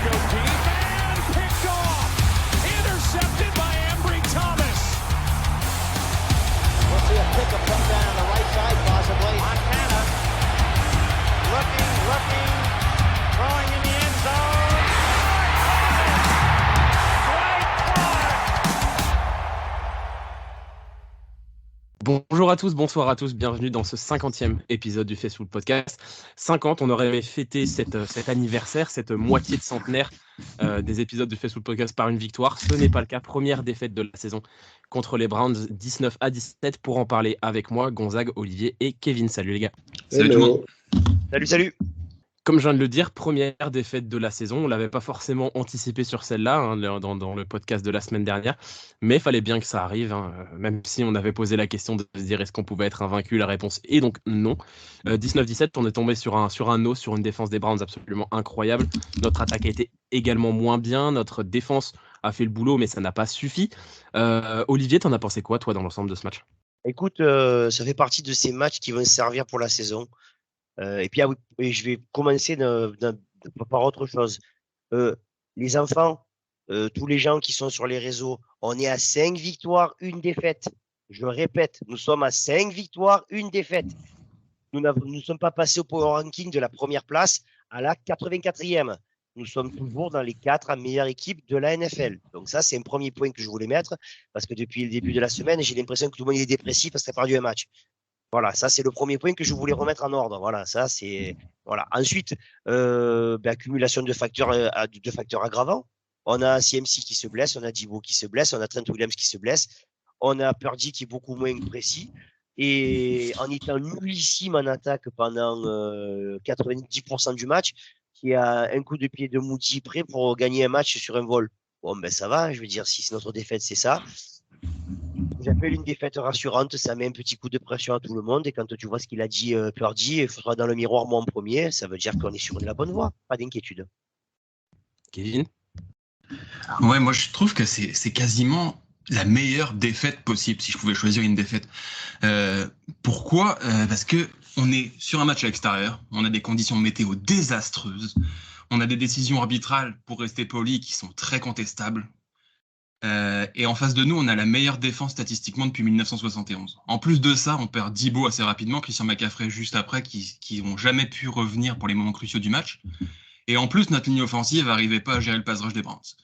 go deep and picked off. Intercepted by Ambry Thomas. We'll see a pickup come down the right side possibly. Montana looking, throwing in the end zone. Bonjour à tous, bonsoir à tous, bienvenue dans ce 50e épisode du Facebook Podcast. 50, on aurait aimé fêter cet anniversaire, cette moitié de centenaire des épisodes du Facebook Podcast par une victoire. Ce n'est pas le cas, première défaite de la saison contre les Browns, 19-17. Pour en parler avec moi, Gonzague, Olivier et Kevin. Salut les gars. Salut tout le monde. Salut. Comme je viens de le dire, première défaite de la saison. On ne l'avait pas forcément anticipé sur celle-là dans le podcast de la semaine dernière. Mais il fallait bien que ça arrive. Même si on avait posé la question de se dire est-ce qu'on pouvait être invaincu, la réponse est donc non. 19-17, on est tombé sur une défense des Browns absolument incroyable. Notre attaque a été également moins bien. Notre défense a fait le boulot, mais ça n'a pas suffi. Olivier, t'en as pensé quoi, toi, dans l'ensemble de ce match ? Écoute, ça fait partie de ces matchs qui vont servir pour la saison. Et puis, je vais commencer par autre chose. Les enfants, tous les gens qui sont sur les réseaux, on est à 5 victoires, 1 défaite. Je le répète, nous sommes à 5 victoires, 1 défaite. Nous ne sommes pas passés au power ranking de la première place à la 84e. Nous sommes toujours dans les 4 meilleures équipes de la NFL. Donc ça, c'est un premier point que je voulais mettre, parce que depuis le début de la semaine, j'ai l'impression que tout le monde est dépressif parce qu'il a perdu un match. Voilà, ça c'est le premier point que je voulais remettre en ordre. Voilà, ça c'est voilà. Ensuite, accumulation de facteurs aggravants. On a CMC qui se blesse, on a Debo qui se blesse, on a Trent Williams qui se blesse, on a Purdy qui est beaucoup moins précis. Et en étant nullissime en attaque pendant 90% du match, qui a un coup de pied de Moody prêt pour gagner un match sur un vol. Bon, ben ça va, je veux dire, si c'est notre défaite, c'est ça. J'appelle une défaite rassurante, ça met un petit coup de pression à tout le monde. Et quand tu vois ce qu'il a dit, Purdy, il faudra dans le miroir moi en premier, ça veut dire qu'on est sur la bonne voie, pas d'inquiétude. Kevin ? Ouais, moi je trouve que c'est quasiment la meilleure défaite possible si je pouvais choisir une défaite. Pourquoi ? Parce que on est sur un match à l'extérieur, on a des conditions météo désastreuses, on a des décisions arbitrales, pour rester poli, qui sont très contestables. Et en face de nous, on a la meilleure défense statistiquement depuis 1971. En plus de ça, on perd Debo assez rapidement, Christian McCaffrey juste après, qui n'ont jamais pu revenir pour les moments cruciaux du match. Et en plus, notre ligne offensive n'arrivait pas à gérer le pass rush des Browns.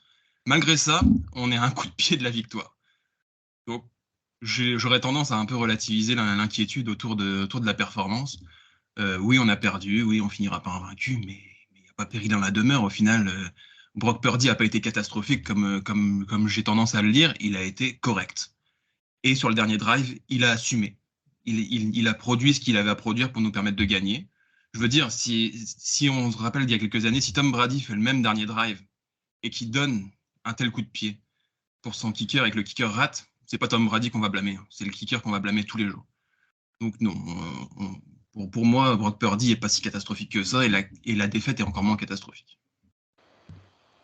Malgré ça, on est à un coup de pied de la victoire. Donc, j'aurais tendance à un peu relativiser l'inquiétude autour de la performance. Oui, on a perdu, oui, on finira pas invaincu, mais il n'y a pas péril dans la demeure. Au final, Brock Purdy n'a pas été catastrophique comme j'ai tendance à le lire, il a été correct. Et sur le dernier drive, il a assumé. Il a produit ce qu'il avait à produire pour nous permettre de gagner. Je veux dire, si on se rappelle d'il y a quelques années, si Tom Brady fait le même dernier drive et qu'il donne un tel coup de pied pour son kicker et que le kicker rate, c'est pas Tom Brady qu'on va blâmer, c'est le kicker qu'on va blâmer tous les jours. Donc non, pour moi, Brock Purdy n'est pas si catastrophique que ça et la défaite est encore moins catastrophique.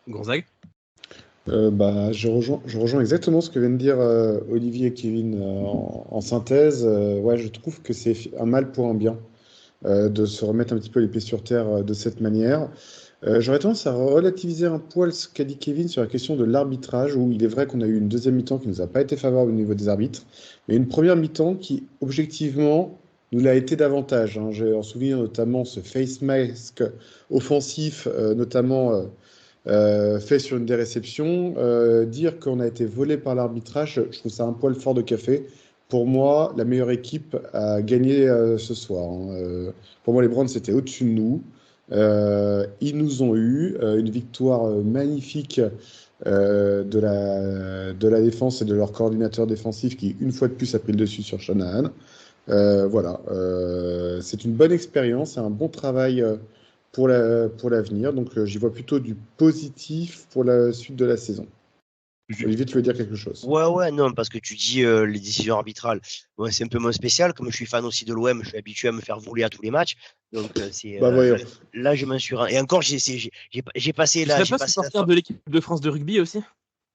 Gonzague ? Je rejoins exactement ce que viennent de dire Olivier et Kevin en synthèse. Je trouve que c'est un mal pour un bien de se remettre un petit peu les pieds sur terre de cette manière. J'aurais tendance à relativiser un poil ce qu'a dit Kevin sur la question de l'arbitrage, où il est vrai qu'on a eu une deuxième mi-temps qui ne nous a pas été favorable au niveau des arbitres, mais une première mi-temps qui, objectivement, nous l'a été davantage. J'ai en souvenir notamment ce face mask offensif, notamment fait sur une des réceptions. Dire qu'on a été volé par l'arbitrage, je trouve ça un poil fort de café. Pour moi, la meilleure équipe a gagné ce soir. Pour moi, les Browns, c'était au-dessus de nous. Ils nous ont eu une victoire magnifique de la défense et de leur coordinateur défensif qui, une fois de plus, a pris le dessus sur Shanahan. C'est une bonne expérience et un bon travail pour l'avenir. Donc, j'y vois plutôt du positif pour la suite de la saison. Olivier, tu veux dire quelque chose ? Ouais, non, parce que tu dis les décisions arbitrales. Ouais, c'est un peu moins spécial. Comme je suis fan aussi de l'OM, je suis habitué à me faire voler à tous les matchs. Donc, là, je m'en suis rendu. Et encore, j'ai passé là. Tu serais pas supporter de l'équipe de France de rugby aussi ?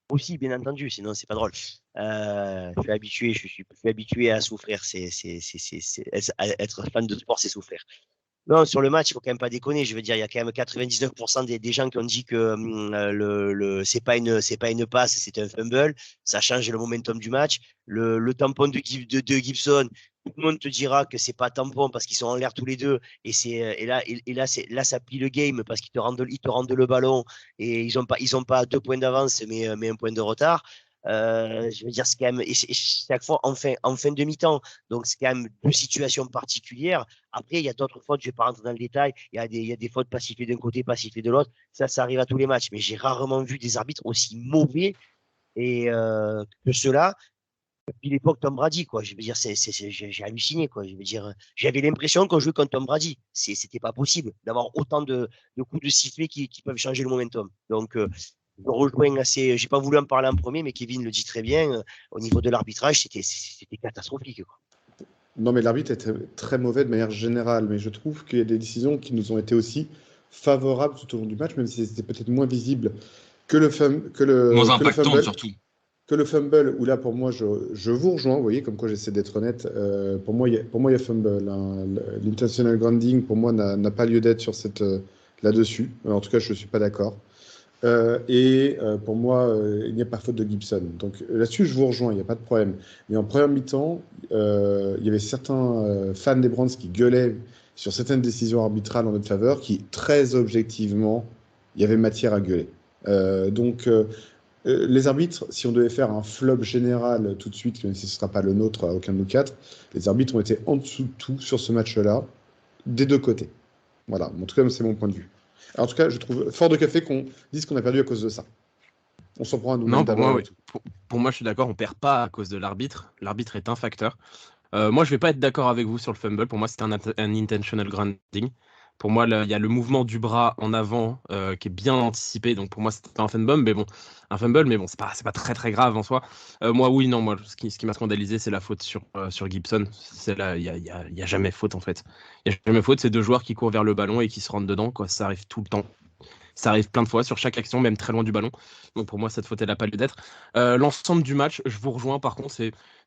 Aussi, bien entendu, sinon c'est pas drôle. Je suis habitué à souffrir. Être fan de sport, c'est souffrir. Non, sur le match, il faut quand même pas déconner. Je veux dire, il y a quand même 99% des gens qui ont dit que c'est pas une passe, c'est un fumble. Ça change le momentum du match. Le tampon de Gibson, tout le monde te dira que c'est pas tampon parce qu'ils sont en l'air tous les deux. Et là, ça plie le game parce ils te rendent le ballon et ils ont pas 2 points d'avance, mais 1 point de retard. Je veux dire, c'est quand même, et chaque fois en fin de mi-temps. Donc, c'est quand même 2 situations particulières. Après, il y a d'autres fautes, je ne vais pas rentrer dans le détail. Il y a des fautes pas sifflées d'un côté, pas sifflées de l'autre. Ça arrive à tous les matchs. Mais j'ai rarement vu des arbitres aussi mauvais que ceux-là depuis l'époque Tom Brady, quoi. Je veux dire, j'ai halluciné, quoi. Je veux dire, j'avais l'impression qu'on jouait contre Tom Brady. C'était pas possible d'avoir autant de coups de sifflet qui peuvent changer le momentum. Donc, je rejoins assez. J'ai pas voulu en parler en premier, mais Kevin le dit très bien. Au niveau de l'arbitrage, c'était catastrophique, quoi. Non, mais l'arbitre était très mauvais de manière générale, mais je trouve qu'il y a des décisions qui nous ont été aussi favorables tout au long du match, même si c'était peut-être moins visible que le Moins impactant fumble. surtout. Que le fumble, où là, pour moi, je vous rejoins, vous voyez, comme quoi j'essaie d'être honnête. Pour moi, il y a fumble. Hein. L'intentional grounding, pour moi, n'a pas lieu d'être là-dessus. En tout cas, je ne suis pas d'accord. Pour moi, il n'y a pas faute de Gibson. Donc là-dessus, je vous rejoins, il n'y a pas de problème. Mais en première mi-temps, il y avait certains fans des Browns qui gueulaient sur certaines décisions arbitrales en notre faveur, qui, très objectivement, il y avait matière à gueuler. Les arbitres, si on devait faire un flop général tout de suite, même si ce ne sera pas le nôtre à aucun de nous quatre, les arbitres ont été en dessous de tout sur ce match-là, des deux côtés. Voilà, en tout cas, c'est mon point de vue. Alors, en tout cas, je trouve fort de café qu'on dise qu'on a perdu à cause de ça. On s'en prend à nous-mêmes d'abord. Oui. Pour moi, je suis d'accord, on ne perd pas à cause de l'arbitre. L'arbitre est un facteur. Moi, je ne vais pas être d'accord avec vous sur le fumble. Pour moi, c'était un intentional grounding. Pour moi, il y a le mouvement du bras en avant qui est bien anticipé. Donc pour moi, c'était un fumble, mais bon, c'est pas très très grave en soi. Moi, ce qui m'a scandalisé, c'est la faute sur Gibson. C'est là, il y a jamais faute en fait. Il y a jamais faute. C'est 2 joueurs qui courent vers le ballon et qui se rentrent dedans. Quoi, ça arrive tout le temps. Ça arrive plein de fois sur chaque action, même très loin du ballon. Donc pour moi, cette faute, elle n'a pas lieu d'être. L'ensemble du match, je vous rejoins. Par contre,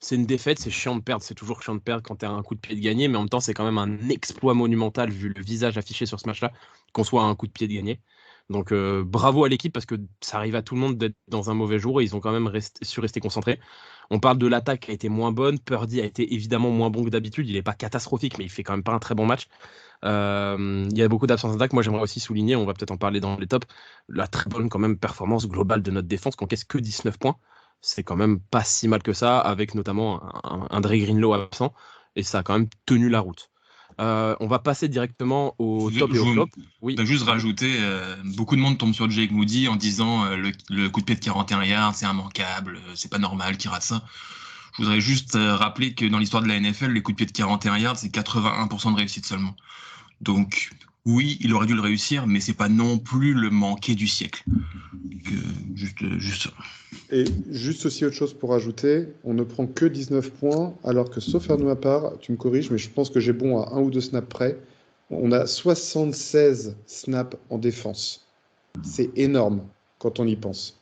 c'est une défaite, c'est chiant de perdre. C'est toujours chiant de perdre quand tu as un coup de pied de gagner. Mais en même temps, c'est quand même un exploit monumental, vu le visage affiché sur ce match-là, qu'on soit à un coup de pied de gagner. Donc bravo à l'équipe, parce que ça arrive à tout le monde d'être dans un mauvais jour et ils ont quand même su rester concentrés. On parle de l'attaque qui a été moins bonne. Purdy a été évidemment moins bon que d'habitude. Il n'est pas catastrophique, mais il fait quand même pas un très bon match. Il y a beaucoup d'absences d'attaque. Moi, j'aimerais aussi souligner, on va peut-être en parler dans les tops, la très bonne quand même performance globale de notre défense, qu'on encaisse que 19 points. C'est quand même pas si mal que ça, avec notamment un Dre Greenlow absent, et ça a quand même tenu la route. On va passer directement au top et au flop. Oui. Je vais juste rajouter, beaucoup de monde tombe sur Jake Moody en disant le coup de pied de 41 yards, c'est immanquable, c'est pas normal qu'il rate ça. Je voudrais juste rappeler que dans l'histoire de la NFL, les coups de pied de 41 yards, c'est 81% de réussite seulement. Donc, oui, il aurait dû le réussir, mais c'est pas non plus le manqué du siècle. Juste ça. Et juste aussi autre chose pour ajouter, on ne prend que 19 points, alors que, sauf erreur de ma part, tu me corriges, mais je pense que j'ai bon à 1 ou 2 snaps près, on a 76 snaps en défense. C'est énorme quand on y pense.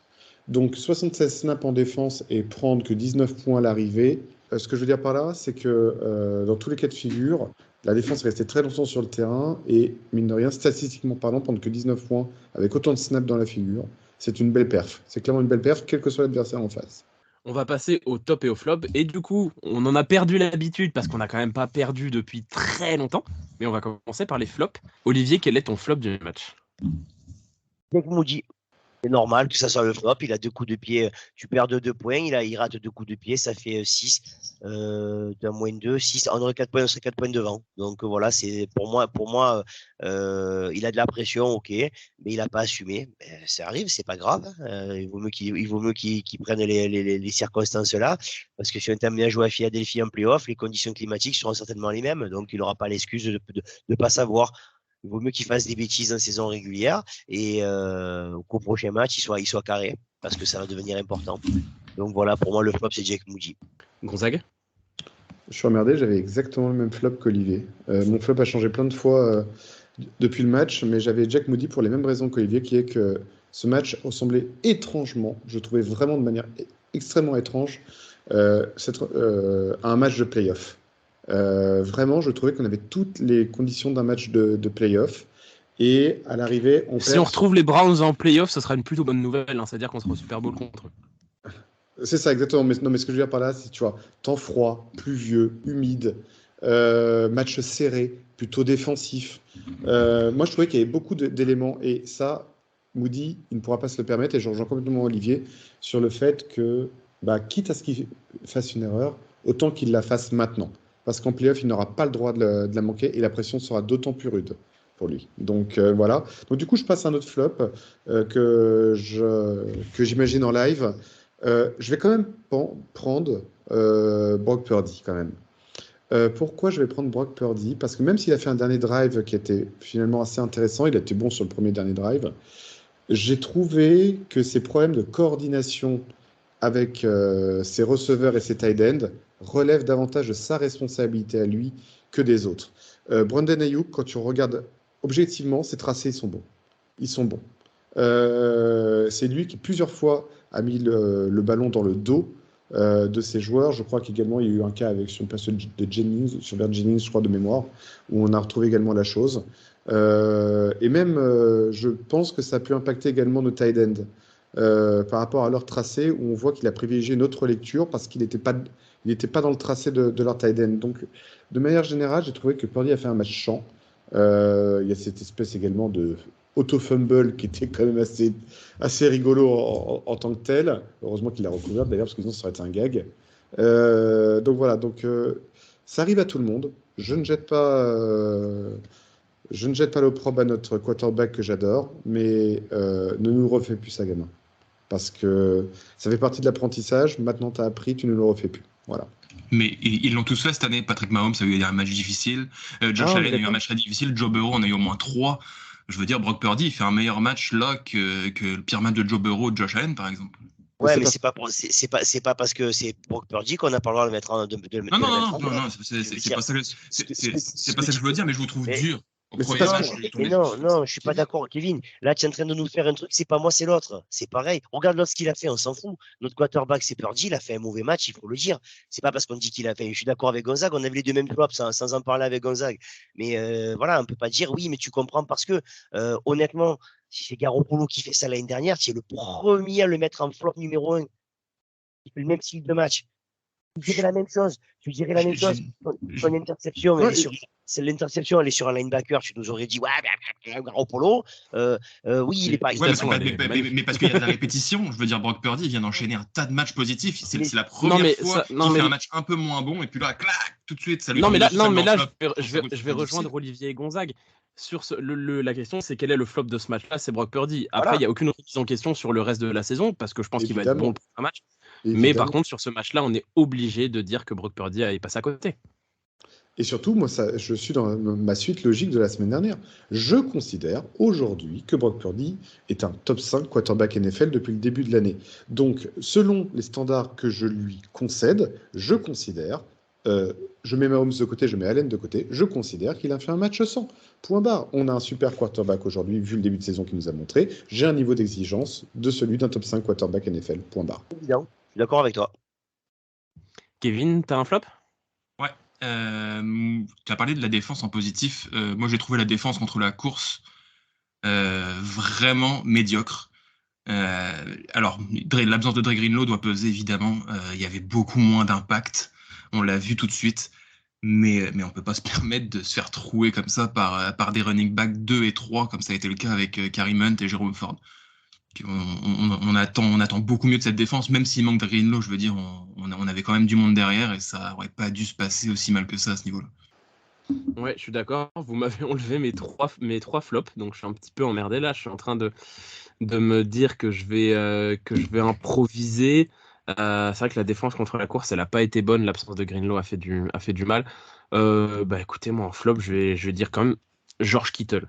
Donc 76 snaps en défense et prendre que 19 points à l'arrivée. Ce que je veux dire par là, c'est que dans tous les cas de figure, la défense est restée très longtemps sur le terrain et, mine de rien, statistiquement parlant, prendre que 19 points avec autant de snaps dans la figure, c'est une belle perf. C'est clairement une belle perf, quel que soit l'adversaire en face. On va passer au top et au flop. Et du coup, on en a perdu l'habitude parce qu'on n'a quand même pas perdu depuis très longtemps. Mais on va commencer par les flops. Olivier, quel est ton flop du match ? Jake Moody. C'est normal que ça soit le flop. Il a 2 coups de pied. Tu perds de 2 points. Il rate 2 coups de pied. Ça fait 6. D'un moins 2, 6. On aurait 4 points, on serait 4 points devant. Donc voilà, c'est pour moi, il a de la pression, ok, mais il n'a pas assumé. Ça arrive, c'est pas grave. Il vaut mieux qu'il prenne les circonstances là. Parce que si on t'aime bien jouer à Philadelphie en playoff, les conditions climatiques seront certainement les mêmes. Donc il n'aura pas l'excuse de ne pas savoir. Il vaut mieux qu'il fasse des bêtises en saison régulière et qu'au prochain match, il soit carré parce que ça va devenir important. Donc voilà, pour moi, le flop, c'est Jake Moody. Gonzague ? Je suis emmerdé, j'avais exactement le même flop qu'Olivier. Mon flop a changé plein de fois depuis le match, mais j'avais Jake Moody pour les mêmes raisons qu'Olivier, qui est que ce match ressemblait étrangement, je trouvais vraiment de manière extrêmement étrange, à un match de play-off. Vraiment, je trouvais qu'on avait toutes les conditions d'un match de play-off. Et à l'arrivée, on Si perd. on retrouve les Browns en playoff, ce sera une plutôt bonne nouvelle. C'est-à-dire qu'on sera au Super Bowl contre eux. C'est ça, exactement. Mais, non, mais ce que je veux dire par là, c'est, tu vois, temps froid, pluvieux, humide, match serré, plutôt défensif. Moi, je trouvais qu'il y avait beaucoup d'éléments. Et ça, Moody, il ne pourra pas se le permettre. Et je rejoins complètement Olivier sur le fait que, quitte à ce qu'il fasse une erreur, autant qu'il la fasse maintenant. Parce qu'en playoff, il n'aura pas le droit de la manquer. Et la pression sera d'autant plus rude pour lui. Donc, voilà. Donc, du coup, je passe à un autre flop que j'imagine en live. Je vais quand même prendre Brock Purdy quand même. Pourquoi je vais prendre Brock Purdy? Parce que même s'il a fait un dernier drive qui était finalement assez intéressant, il a été bon sur le premier dernier drive, j'ai trouvé que ses problèmes de coordination avec ses receveurs et ses tight ends relèvent davantage de sa responsabilité à lui que des autres. Brandon Ayuk, quand tu regardes objectivement, ses tracés sont bons. Ils sont bons. C'est lui qui plusieurs fois a mis le ballon dans le dos de ses joueurs. Je crois qu'également il y a eu un cas avec sur une personne de Jennings, sur Bert Jennings, je crois de mémoire, où on a retrouvé également la chose. Et même, je pense que ça a pu impacter également nos tight ends par rapport à leur tracé, où on voit qu'il a privilégié une autre lecture parce qu'il n'était pas dans le tracé de leur tight end. Donc, de manière générale, j'ai trouvé que Purdy a fait un match champ. Il y a cette espèce également de auto-fumble qui était quand même assez rigolo en tant que tel. Heureusement qu'il l'a recouvert d'ailleurs, parce que sinon ça aurait été un gag. Donc voilà, ça arrive à tout le monde. Je ne jette pas l'opprobre à notre quarterback que j'adore, mais ne nous refais plus ça, gamin. Parce que ça fait partie de l'apprentissage. Maintenant, tu as appris, tu ne le refais plus. Voilà. Mais ils l'ont tous fait cette année. Patrick Mahomes a eu un match difficile. Josh Allen a eu un match très difficile. Joe Burrow en a eu au moins 3. Je veux dire, Brock Purdy, il fait un meilleur match là que le pire match de Joe Burrow ou de Josh Allen, par exemple. Ouais, mais c'est pas parce que c'est Brock Purdy qu'on n'a pas le droit de le mettre en. Non, c'est pas ça que je veux dire, mais je vous trouve dur. Mais non, je suis pas d'accord, Kevin. Là, tu es en train de nous faire un truc, c'est pas moi, c'est l'autre. C'est pareil. Regarde l'autre ce qu'il a fait, on s'en fout. Notre quarterback, c'est Purdy, il a fait un mauvais match, il faut le dire. C'est pas parce qu'on dit qu'il a fait. Je suis d'accord avec Gonzague, on avait les deux mêmes flops sans en parler avec Gonzague. Mais voilà, on peut pas dire oui, mais tu comprends parce que honnêtement, si c'est Garoppolo qui fait ça l'année dernière, tu es le premier à le mettre en flop numéro 1. Il fait le même style de match. Tu dirais la même chose. Son interception, c'est l'interception, elle est sur un linebacker. Tu nous aurais dit, ouais, Garoppolo. Oui, il est pas. Ouais, mais parce qu'il y a de la répétition. Je veux dire, Brock Purdy vient d'enchaîner un tas de matchs positifs. C'est la première fois qu'il fait un match un peu moins bon. Et puis là, clac, tout de suite, ça lui mais là, je vais rejoindre Olivier et Gonzague. Sur la question, c'est quel est le flop de ce match-là? C'est Brock Purdy. Après, il n'y a aucune remise en question sur le reste de la saison parce que je pense qu'il va être bon le prochain match. Mais par contre, sur ce match-là, on est obligé de dire que Brock Purdy est passé à côté. Et surtout, moi, je suis dans ma suite logique de la semaine dernière. Je considère aujourd'hui que Brock Purdy est un top 5 quarterback NFL depuis le début de l'année. Donc, selon les standards que je lui concède, je considère, je mets Mahomes de côté, je mets Allen de côté, je considère qu'il a fait un match 100. Point barre. On a un super quarterback aujourd'hui, vu le début de saison qu'il nous a montré. J'ai un niveau d'exigence de celui d'un top 5 quarterback NFL. Point barre. Évident. Je suis d'accord avec toi. Kevin, t'as un flop? Ouais. Tu as parlé de la défense en positif. Moi, j'ai trouvé la défense contre la course vraiment médiocre. Alors, l'absence de Dre Greenlaw doit peser, évidemment. Il y avait beaucoup moins d'impact. On l'a vu tout de suite. Mais on ne peut pas se permettre de se faire trouer comme ça par des running backs 2 et 3, comme ça a été le cas avec Kareem Hunt et Jerome Ford. On attend beaucoup mieux de cette défense, même s'il manque de Greenlaw, je veux dire, on avait quand même du monde derrière et ça n'aurait pas dû se passer aussi mal que ça à ce niveau-là. Ouais, je suis d'accord. Vous m'avez enlevé mes trois flops, donc je suis un petit peu emmerdé là. Je suis en train de me dire que je vais improviser. C'est vrai que la défense contre la course, elle n'a pas été bonne. L'absence de Greenlaw a fait du mal. Écoutez, moi en flop, je vais dire quand même George Kittle.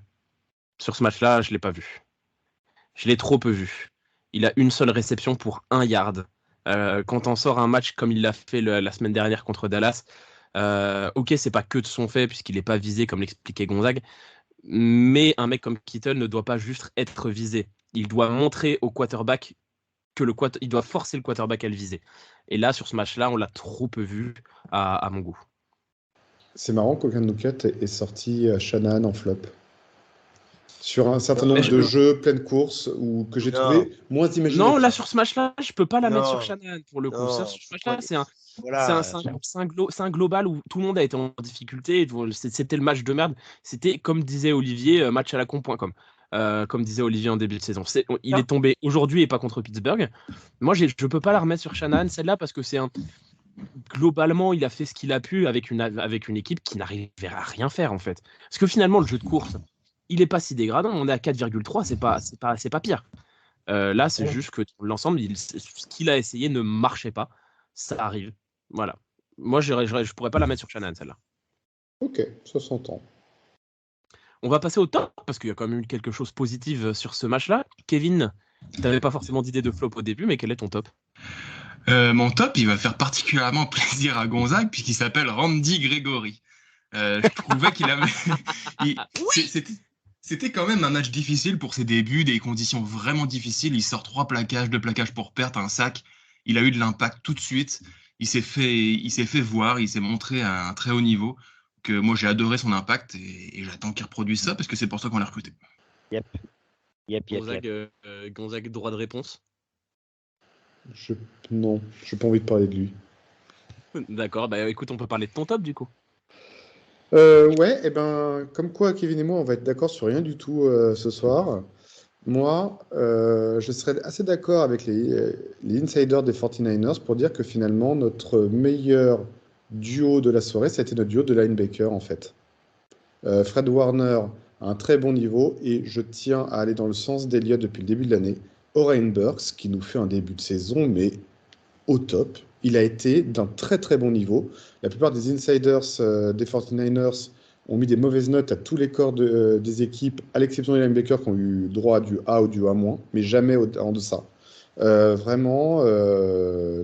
Sur ce match-là, je l'ai pas vu. Je l'ai trop peu vu. Il a une seule réception pour 1 yard. Quand on sort un match comme il l'a fait la semaine dernière contre Dallas, ok, c'est pas que de son fait puisqu'il n'est pas visé comme l'expliquait Gonzague, mais un mec comme Kittle ne doit pas juste être visé. Il doit montrer au quarterback il doit forcer le quarterback à le viser. Et là, sur ce match-là, on l'a trop peu vu à mon goût. C'est marrant qu'aucun de nous quatre ait sorti Shanahan en flop. Sur un certain Non, nombre mais de je- jeux, pleine course, ou que j'ai Non. trouvé moins imaginatif. Non, là sur ce match-là, je peux pas la mettre Non. sur Shanahan pour le coup. Non. Ça, sur ce match-là, c'est un Voilà. global où tout le monde a été en difficulté. C'était le match de merde. C'était, comme disait Olivier, match à la con.com. Comme disait Olivier en début de saison. Il est tombé aujourd'hui et pas contre Pittsburgh. Moi, je peux pas la remettre sur Shanahan, celle-là, parce que globalement, il a fait ce qu'il a pu avec une équipe qui n'arrivait à rien faire, en fait. Parce que finalement, le jeu de course, il est pas si dégradant. On est à 4,3, c'est pas pire. Là, c'est juste que l'ensemble, ce qu'il a essayé ne marchait pas. Ça arrive. Voilà. Moi, je pourrais pas la mettre sur Shanahan, celle-là. Ok, ça s'entend. On va passer au top, parce qu'il y a quand même eu quelque chose de positif sur ce match-là. Kevin, tu n'avais pas forcément d'idée de flop au début, mais quel est ton top? Mon top, il va faire particulièrement plaisir à Gonzague, puisqu'il s'appelle Randy Gregory. Je trouvais qu'il avait... C'était quand même un match difficile pour ses débuts, des conditions vraiment difficiles. Il sort 2 plaquages pour perte, un sac. Il a eu de l'impact tout de suite. Il s'est fait voir, il s'est montré à un très haut niveau. Que moi, j'ai adoré son impact et j'attends qu'il reproduise ça parce que c'est pour ça qu'on l'a recruté. Yep. Gonzague, droit de réponse. Non, j'ai pas envie de parler de lui. D'accord, bah écoute, on peut parler de ton top du coup. Ouais, et ben, comme quoi, Kevin et moi, on va être d'accord sur rien du tout ce soir. Moi, je serais assez d'accord avec les insiders des 49ers pour dire que finalement, notre meilleur duo de la soirée, ça a été notre duo de linebacker, en fait. Fred Warner a un très bon niveau et je tiens à aller dans le sens d'Eliott depuis le début de l'année. Oren Burks, qui nous fait un début de saison, mais au top. Il a été d'un très très bon niveau. La plupart des insiders des 49ers ont mis des mauvaises notes à tous les corps des équipes, à l'exception des linebackers qui ont eu droit à du A ou du A-, mais jamais en deçà. Vraiment, je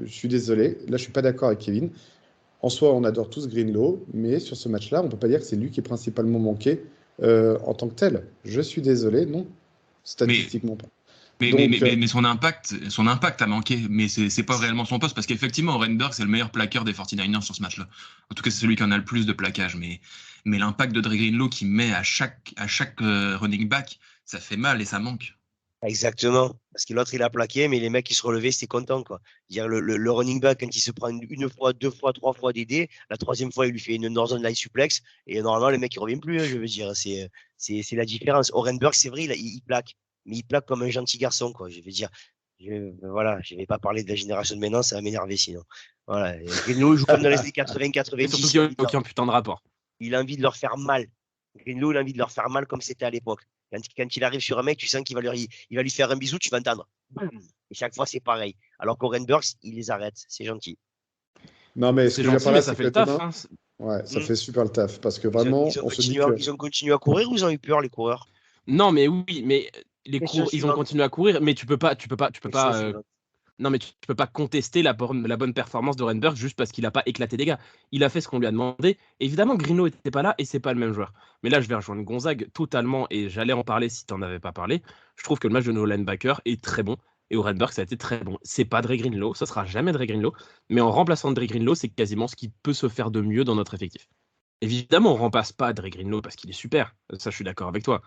suis désolé. Là, je suis pas d'accord avec Kevin. En soi, on adore tous Greenlaw, mais sur ce match-là, on ne peut pas dire que c'est lui qui est principalement manqué en tant que tel. Je suis désolé, non. Statistiquement pas. Mais son impact a manqué, mais c'est pas réellement son poste, parce qu'effectivement, Renberg, c'est le meilleur plaqueur des 49ers sur ce match-là. En tout cas, c'est celui qui en a le plus de plaquages, mais l'impact de Dre Greenlaw qui met à chaque running back, ça fait mal et ça manque. Exactement. Parce que l'autre, il a plaqué, mais les mecs qui se relevaient, c'était content, quoi. Dire le running back, quand il se prend une fois, 2 fois, 3 fois DD, la 3e fois, il lui fait une Northern Light suplex, et normalement, le mec, il revient plus, je veux dire. C'est la différence. Orenberg, c'est vrai, il plaque. Mais il plaque comme un gentil garçon, quoi. Je veux dire, voilà, je vais pas parler de la génération de maintenant, ça va m'énerver sinon. Voilà. Greenlaw joue comme dans les années 80-90. Et surtout qu'il n'y a aucun putain de rapport. Il a envie de leur faire mal. Greenlaw, il a envie de leur faire mal comme c'était à l'époque. Quand il arrive sur un mec, tu sens qu'il va lui faire un bisou, tu vas entendre. Et chaque fois, c'est pareil. Alors qu'Oren Burks, il les arrête. C'est gentil. Non, mais c'est gentil, mais ça fait le taf. Hein. Ouais, ça fait super le taf. Parce que vraiment, ils ont continué à courir ou ils ont eu peur, les coureurs? Non, mais oui, mais ils ont continué à courir, mais tu peux pas. Non, mais tu peux pas contester la bonne performance de Renberg juste parce qu'il n'a pas éclaté des gars. Il a fait ce qu'on lui a demandé. Évidemment, Greenlaw n'était pas là et c'est pas le même joueur. Mais là, je vais rejoindre Gonzague totalement et j'allais en parler si tu n'en avais pas parlé. Je trouve que le match de nos linebackers est très bon et Renberg, ça a été très bon. C'est pas Dre Greenlaw, ça sera jamais Dre Greenlaw, mais en remplaçant Dre Greenlaw, c'est quasiment ce qui peut se faire de mieux dans notre effectif. Évidemment, on remplace pas Dre Greenlaw parce qu'il est super. Ça, je suis d'accord avec toi.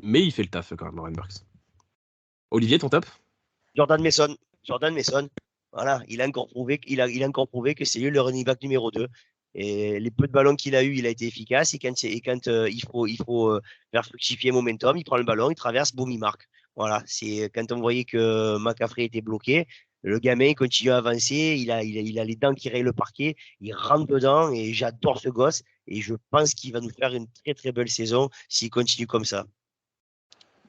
Mais il fait le taf quand même, Renberg. Olivier, ton top? Jordan Mason, voilà, il a encore prouvé que c'est lui le running back numéro 2. Et les peu de ballons qu'il a eu, il a été efficace. Et quand il faut faire fructifier momentum, il prend le ballon, il traverse, boum, il marque. Voilà, c'est quand on voyait que McCaffrey était bloqué, le gamin il continue à avancer, il a les dents qui rayent le parquet, il rentre dedans et j'adore ce gosse. Et je pense qu'il va nous faire une très très belle saison s'il continue comme ça.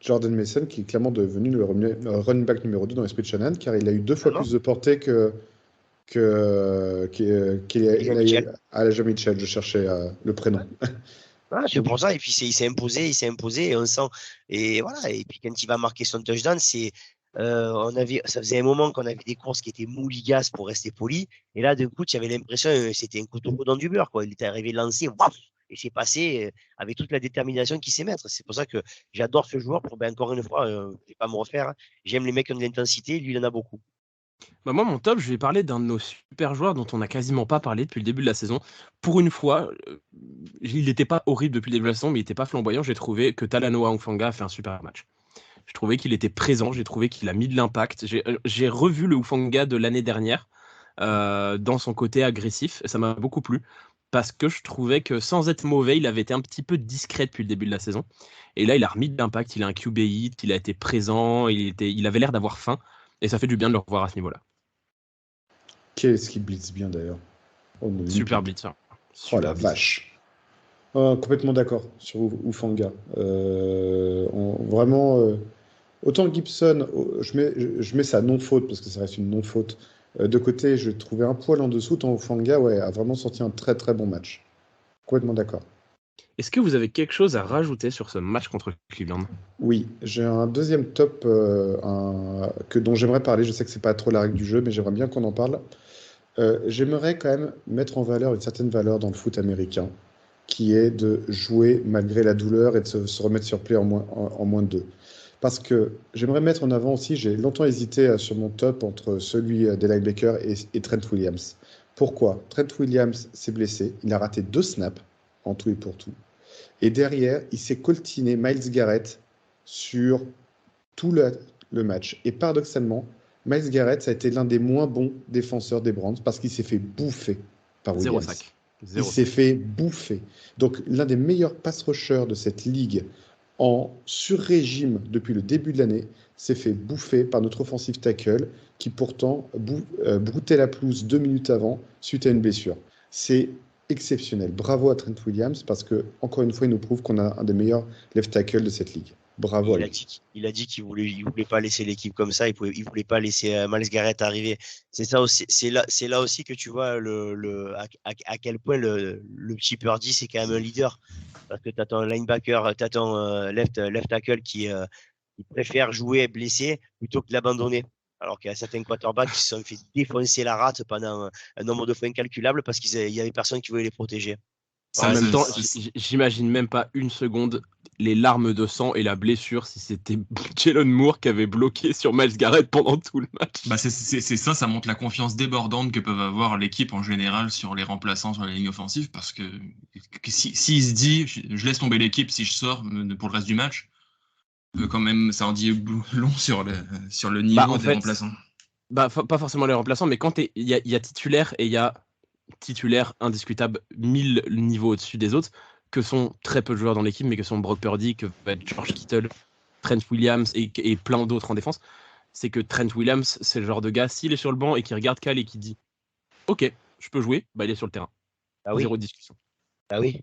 Jordan Mason, qui est clairement devenu le running back numéro 2 dans l'esprit de Shanahan, car il a eu 2 fois plus de portée que Elijah Mitchell. Je cherchais le prénom. Ah, c'est pour ça. Et puis il s'est imposé et on sent. Et voilà. Et puis quand il va marquer son touchdown, ça faisait un moment qu'on avait des courses qui étaient mouligas pour rester poli. Et là, d'un coup, tu avais l'impression que c'était un couteau dans du beurre, quoi. Il était arrivé lancé, waf, et c'est passé avec toute la détermination qu'il sait mettre. C'est pour ça que j'adore ce joueur. Encore une fois, je ne vais pas me refaire. Hein. J'aime les mecs qui ont de l'intensité. Lui, il en a beaucoup. Bah moi, mon top, je vais parler d'un de nos super joueurs dont on n'a quasiment pas parlé depuis le début de la saison. Pour une fois, il n'était pas horrible depuis le début de la saison, mais il n'était pas flamboyant. J'ai trouvé que Talanoa Hufanga a fait un super match. Je trouvais qu'il était présent, j'ai trouvé qu'il a mis de l'impact. J'ai revu le Hufanga de l'année dernière dans son côté agressif, et ça m'a beaucoup plu. Parce que je trouvais que sans être mauvais, il avait été un petit peu discret depuis le début de la saison. Et là, il a remis de l'impact, il a un QB hit, il a été présent, il avait l'air d'avoir faim. Et ça fait du bien de le revoir à ce niveau-là. Qu'est-ce qui blitz bien d'ailleurs. Oh, Super blitzer. Oh la vache. Complètement d'accord sur Hufanga. Vraiment, autant Gibson, je mets ça non-faute parce que ça reste une non-faute. De côté, je trouvais un poil en dessous. Tant Hufanga a vraiment sorti un très très bon match. Complètement d'accord. Est-ce que vous avez quelque chose à rajouter sur ce match contre Cleveland ? Oui, j'ai un deuxième top dont j'aimerais parler. Je sais que c'est pas trop la règle du jeu, mais j'aimerais bien qu'on en parle. J'aimerais quand même mettre en valeur une certaine valeur dans le foot américain, qui est de jouer malgré la douleur et de se remettre sur play en moins de 2. Parce que j'aimerais mettre en avant aussi, j'ai longtemps hésité sur mon top entre celui des linebackers et Trent Williams. Pourquoi ? Trent Williams s'est blessé, il a raté 2 snaps en tout et pour tout. Et derrière, il s'est coltiné Myles Garrett sur tout le match. Et paradoxalement, Myles Garrett, ça a été l'un des moins bons défenseurs des Browns parce qu'il s'est fait bouffer par Williams. 0 sac. Il s'est fait bouffer. Donc, l'un des meilleurs pass rushers de cette ligue en sur-régime depuis le début de l'année s'est fait bouffer par notre offensive tackle qui pourtant broutait la pelouse 2 minutes avant suite à une blessure. C'est exceptionnel. Bravo à Trent Williams parce que, encore une fois, il nous prouve qu'on a un des meilleurs left tackle de cette ligue. Bravo. Il a dit qu'il voulait pas laisser l'équipe comme ça. Il voulait pas laisser Myles Garrett arriver. C'est ça aussi. C'est là aussi que tu vois à quel point le petit Purdy c'est quand même un leader. Parce que t'as ton linebacker, t'as ton left tackle qui préfère jouer blessé plutôt que de l'abandonner. Alors qu'il y a certains quarterbacks qui se sont fait défoncer la rate pendant un nombre de fois incalculable parce qu'il y avait personne qui voulait les protéger. En même temps, j'imagine même pas une seconde les larmes de sang et la blessure si c'était Jalen Moore qui avait bloqué sur Myles Garrett pendant tout le match. Bah c'est ça montre la confiance débordante que peuvent avoir l'équipe en général sur les remplaçants sur la ligne offensive parce que s'il se dit je laisse tomber l'équipe si je sors pour le reste du match, quand même ça en dit long sur le niveau des remplaçants. Pas forcément les remplaçants, mais quand il y a titulaire et il y a titulaire indiscutable 1000 niveaux au-dessus des autres, que sont très peu de joueurs dans l'équipe, mais que sont Brock Purdy, que va être George Kittle, Trent Williams et plein d'autres en défense, c'est que Trent Williams, c'est le genre de gars, s'il est sur le banc et qu'il regarde Cal et qu'il dit « Ok, je peux jouer », bah il est sur le terrain. Ah oui. Zéro discussion. Ah oui.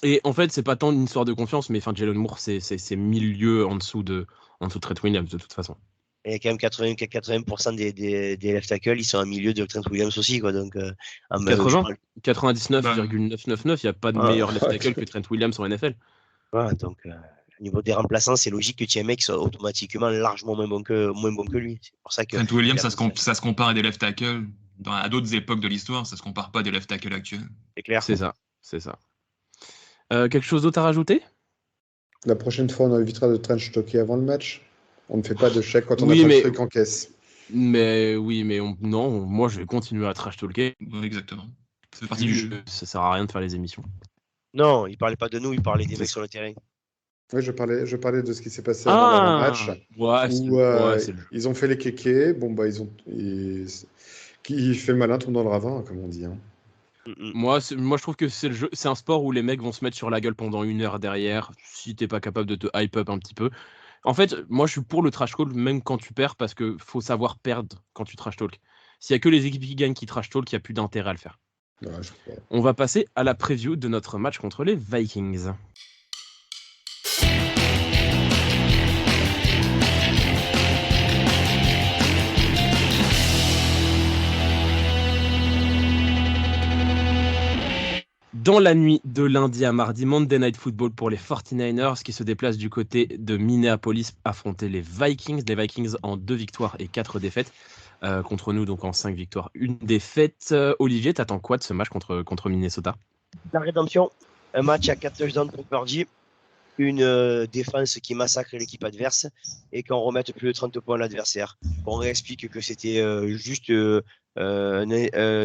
Et en fait, c'est pas tant une histoire de confiance, mais Jalen Moore, c'est 1000 lieues en dessous de Trent Williams, de toute façon. Et il y a quand même 80% des left tackles, ils sont en milieu de Trent Williams aussi, quoi. Donc, 99,999, il n'y a pas de meilleur left tackle que Trent Williams en NFL. Voilà, donc, au niveau des remplaçants, c'est logique que tu aies un mec qui soit automatiquement largement moins bon que lui. C'est pour ça que Trent Williams, ça se compare à des left tackles. À d'autres époques de l'histoire, ça se compare pas à des left tackles actuels. C'est clair. C'est ça. Quelque chose d'autre à rajouter ? La prochaine fois, on évitera de trash talker avant le match. On ne fait pas de chèque quand on a pas de truc en caisse. Mais moi je vais continuer à trash talker. Exactement. Ça fait partie du jeu. Ça sert à rien de faire les émissions. Non, il parlait pas de nous, il parlait des mecs sur le terrain. Oui, je parlais de ce qui s'est passé avant le match. Ils ont fait les kékés. Bon, bah, qui fait le malin tombe dans le ravin, comme on dit. Hein. Moi, je trouve que c'est un sport où les mecs vont se mettre sur la gueule pendant 1 heure derrière, si t'es pas capable de te hype up un petit peu. En fait, moi, je suis pour le trash talk, même quand tu perds, parce qu'il faut savoir perdre quand tu trash talk. S'il y a que les équipes qui gagnent qui trash talk, il n'y a plus d'intérêt à le faire. Ouais, on va passer à la preview de notre match contre les Vikings. Dans la nuit de lundi à mardi, Monday Night Football pour les 49ers qui se déplacent du côté de Minneapolis affronter les Vikings. Les Vikings en 2 victoires et 4 défaites. Contre nous, donc en 5 victoires, 1 défaite. Olivier, t'attends quoi de ce match contre Minnesota ? La rédemption. Un match à 4 touchdowns pour Purdy. une défense qui massacre l'équipe adverse et qu'on remette plus de 30 points à l'adversaire. Qu'on réexplique que c'était juste un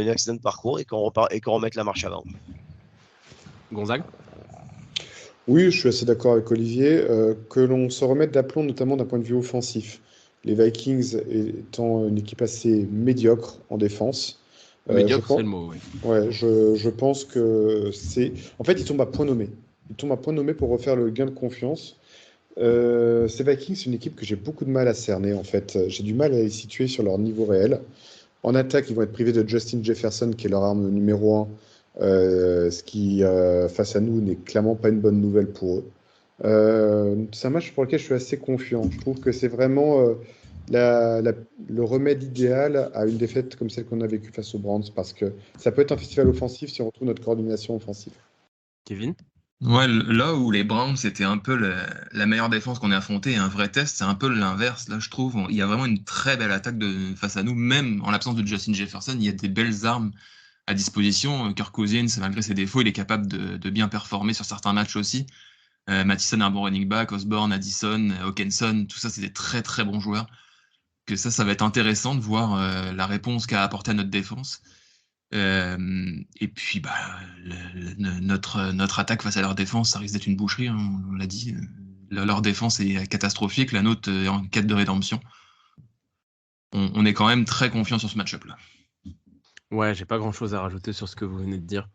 accident de parcours et qu'on remette la marche avant. Gonzague? Oui, je suis assez d'accord avec Olivier. Que l'on se remette d'aplomb, notamment d'un point de vue offensif. Les Vikings étant une équipe assez médiocre en défense. Médiocre, c'est le mot, oui. Ouais, je pense que c'est... En fait, ils tombent à point nommé. Ils tombent à point nommé pour refaire le gain de confiance. Ces Vikings, c'est une équipe que j'ai beaucoup de mal à cerner, en fait. J'ai du mal à les situer sur leur niveau réel. En attaque, ils vont être privés de Justin Jefferson, qui est leur arme numéro 1. Ce qui, face à nous, n'est clairement pas une bonne nouvelle pour eux. C'est un match pour lequel je suis assez confiant. Je trouve que c'est vraiment le remède idéal à une défaite comme celle qu'on a vécue face aux Browns, parce que ça peut être un festival offensif si on retrouve notre coordination offensive. Kevin? Ouais, là où les Browns, c'était un peu la meilleure défense qu'on ait affrontée, un vrai test, c'est un peu l'inverse. Là, je trouve, il y a vraiment une très belle attaque face à nous, même en l'absence de Justin Jefferson, il y a des belles armes à disposition. Kirk Cousins, malgré ses défauts, il est capable de bien performer sur certains matchs aussi. Mattison a un bon running back, Osborne, Addison, Hawkinson, tout ça, c'est des très très bons joueurs. Que ça va être intéressant de voir la réponse qu'a apporté à notre défense. Et puis, notre attaque face à leur défense, ça risque d'être une boucherie, hein, on l'a dit. Leur défense est catastrophique, la nôtre est en quête de rédemption. On est quand même très confiant sur ce match-up-là. Ouais, j'ai pas grand-chose à rajouter sur ce que vous venez de dire.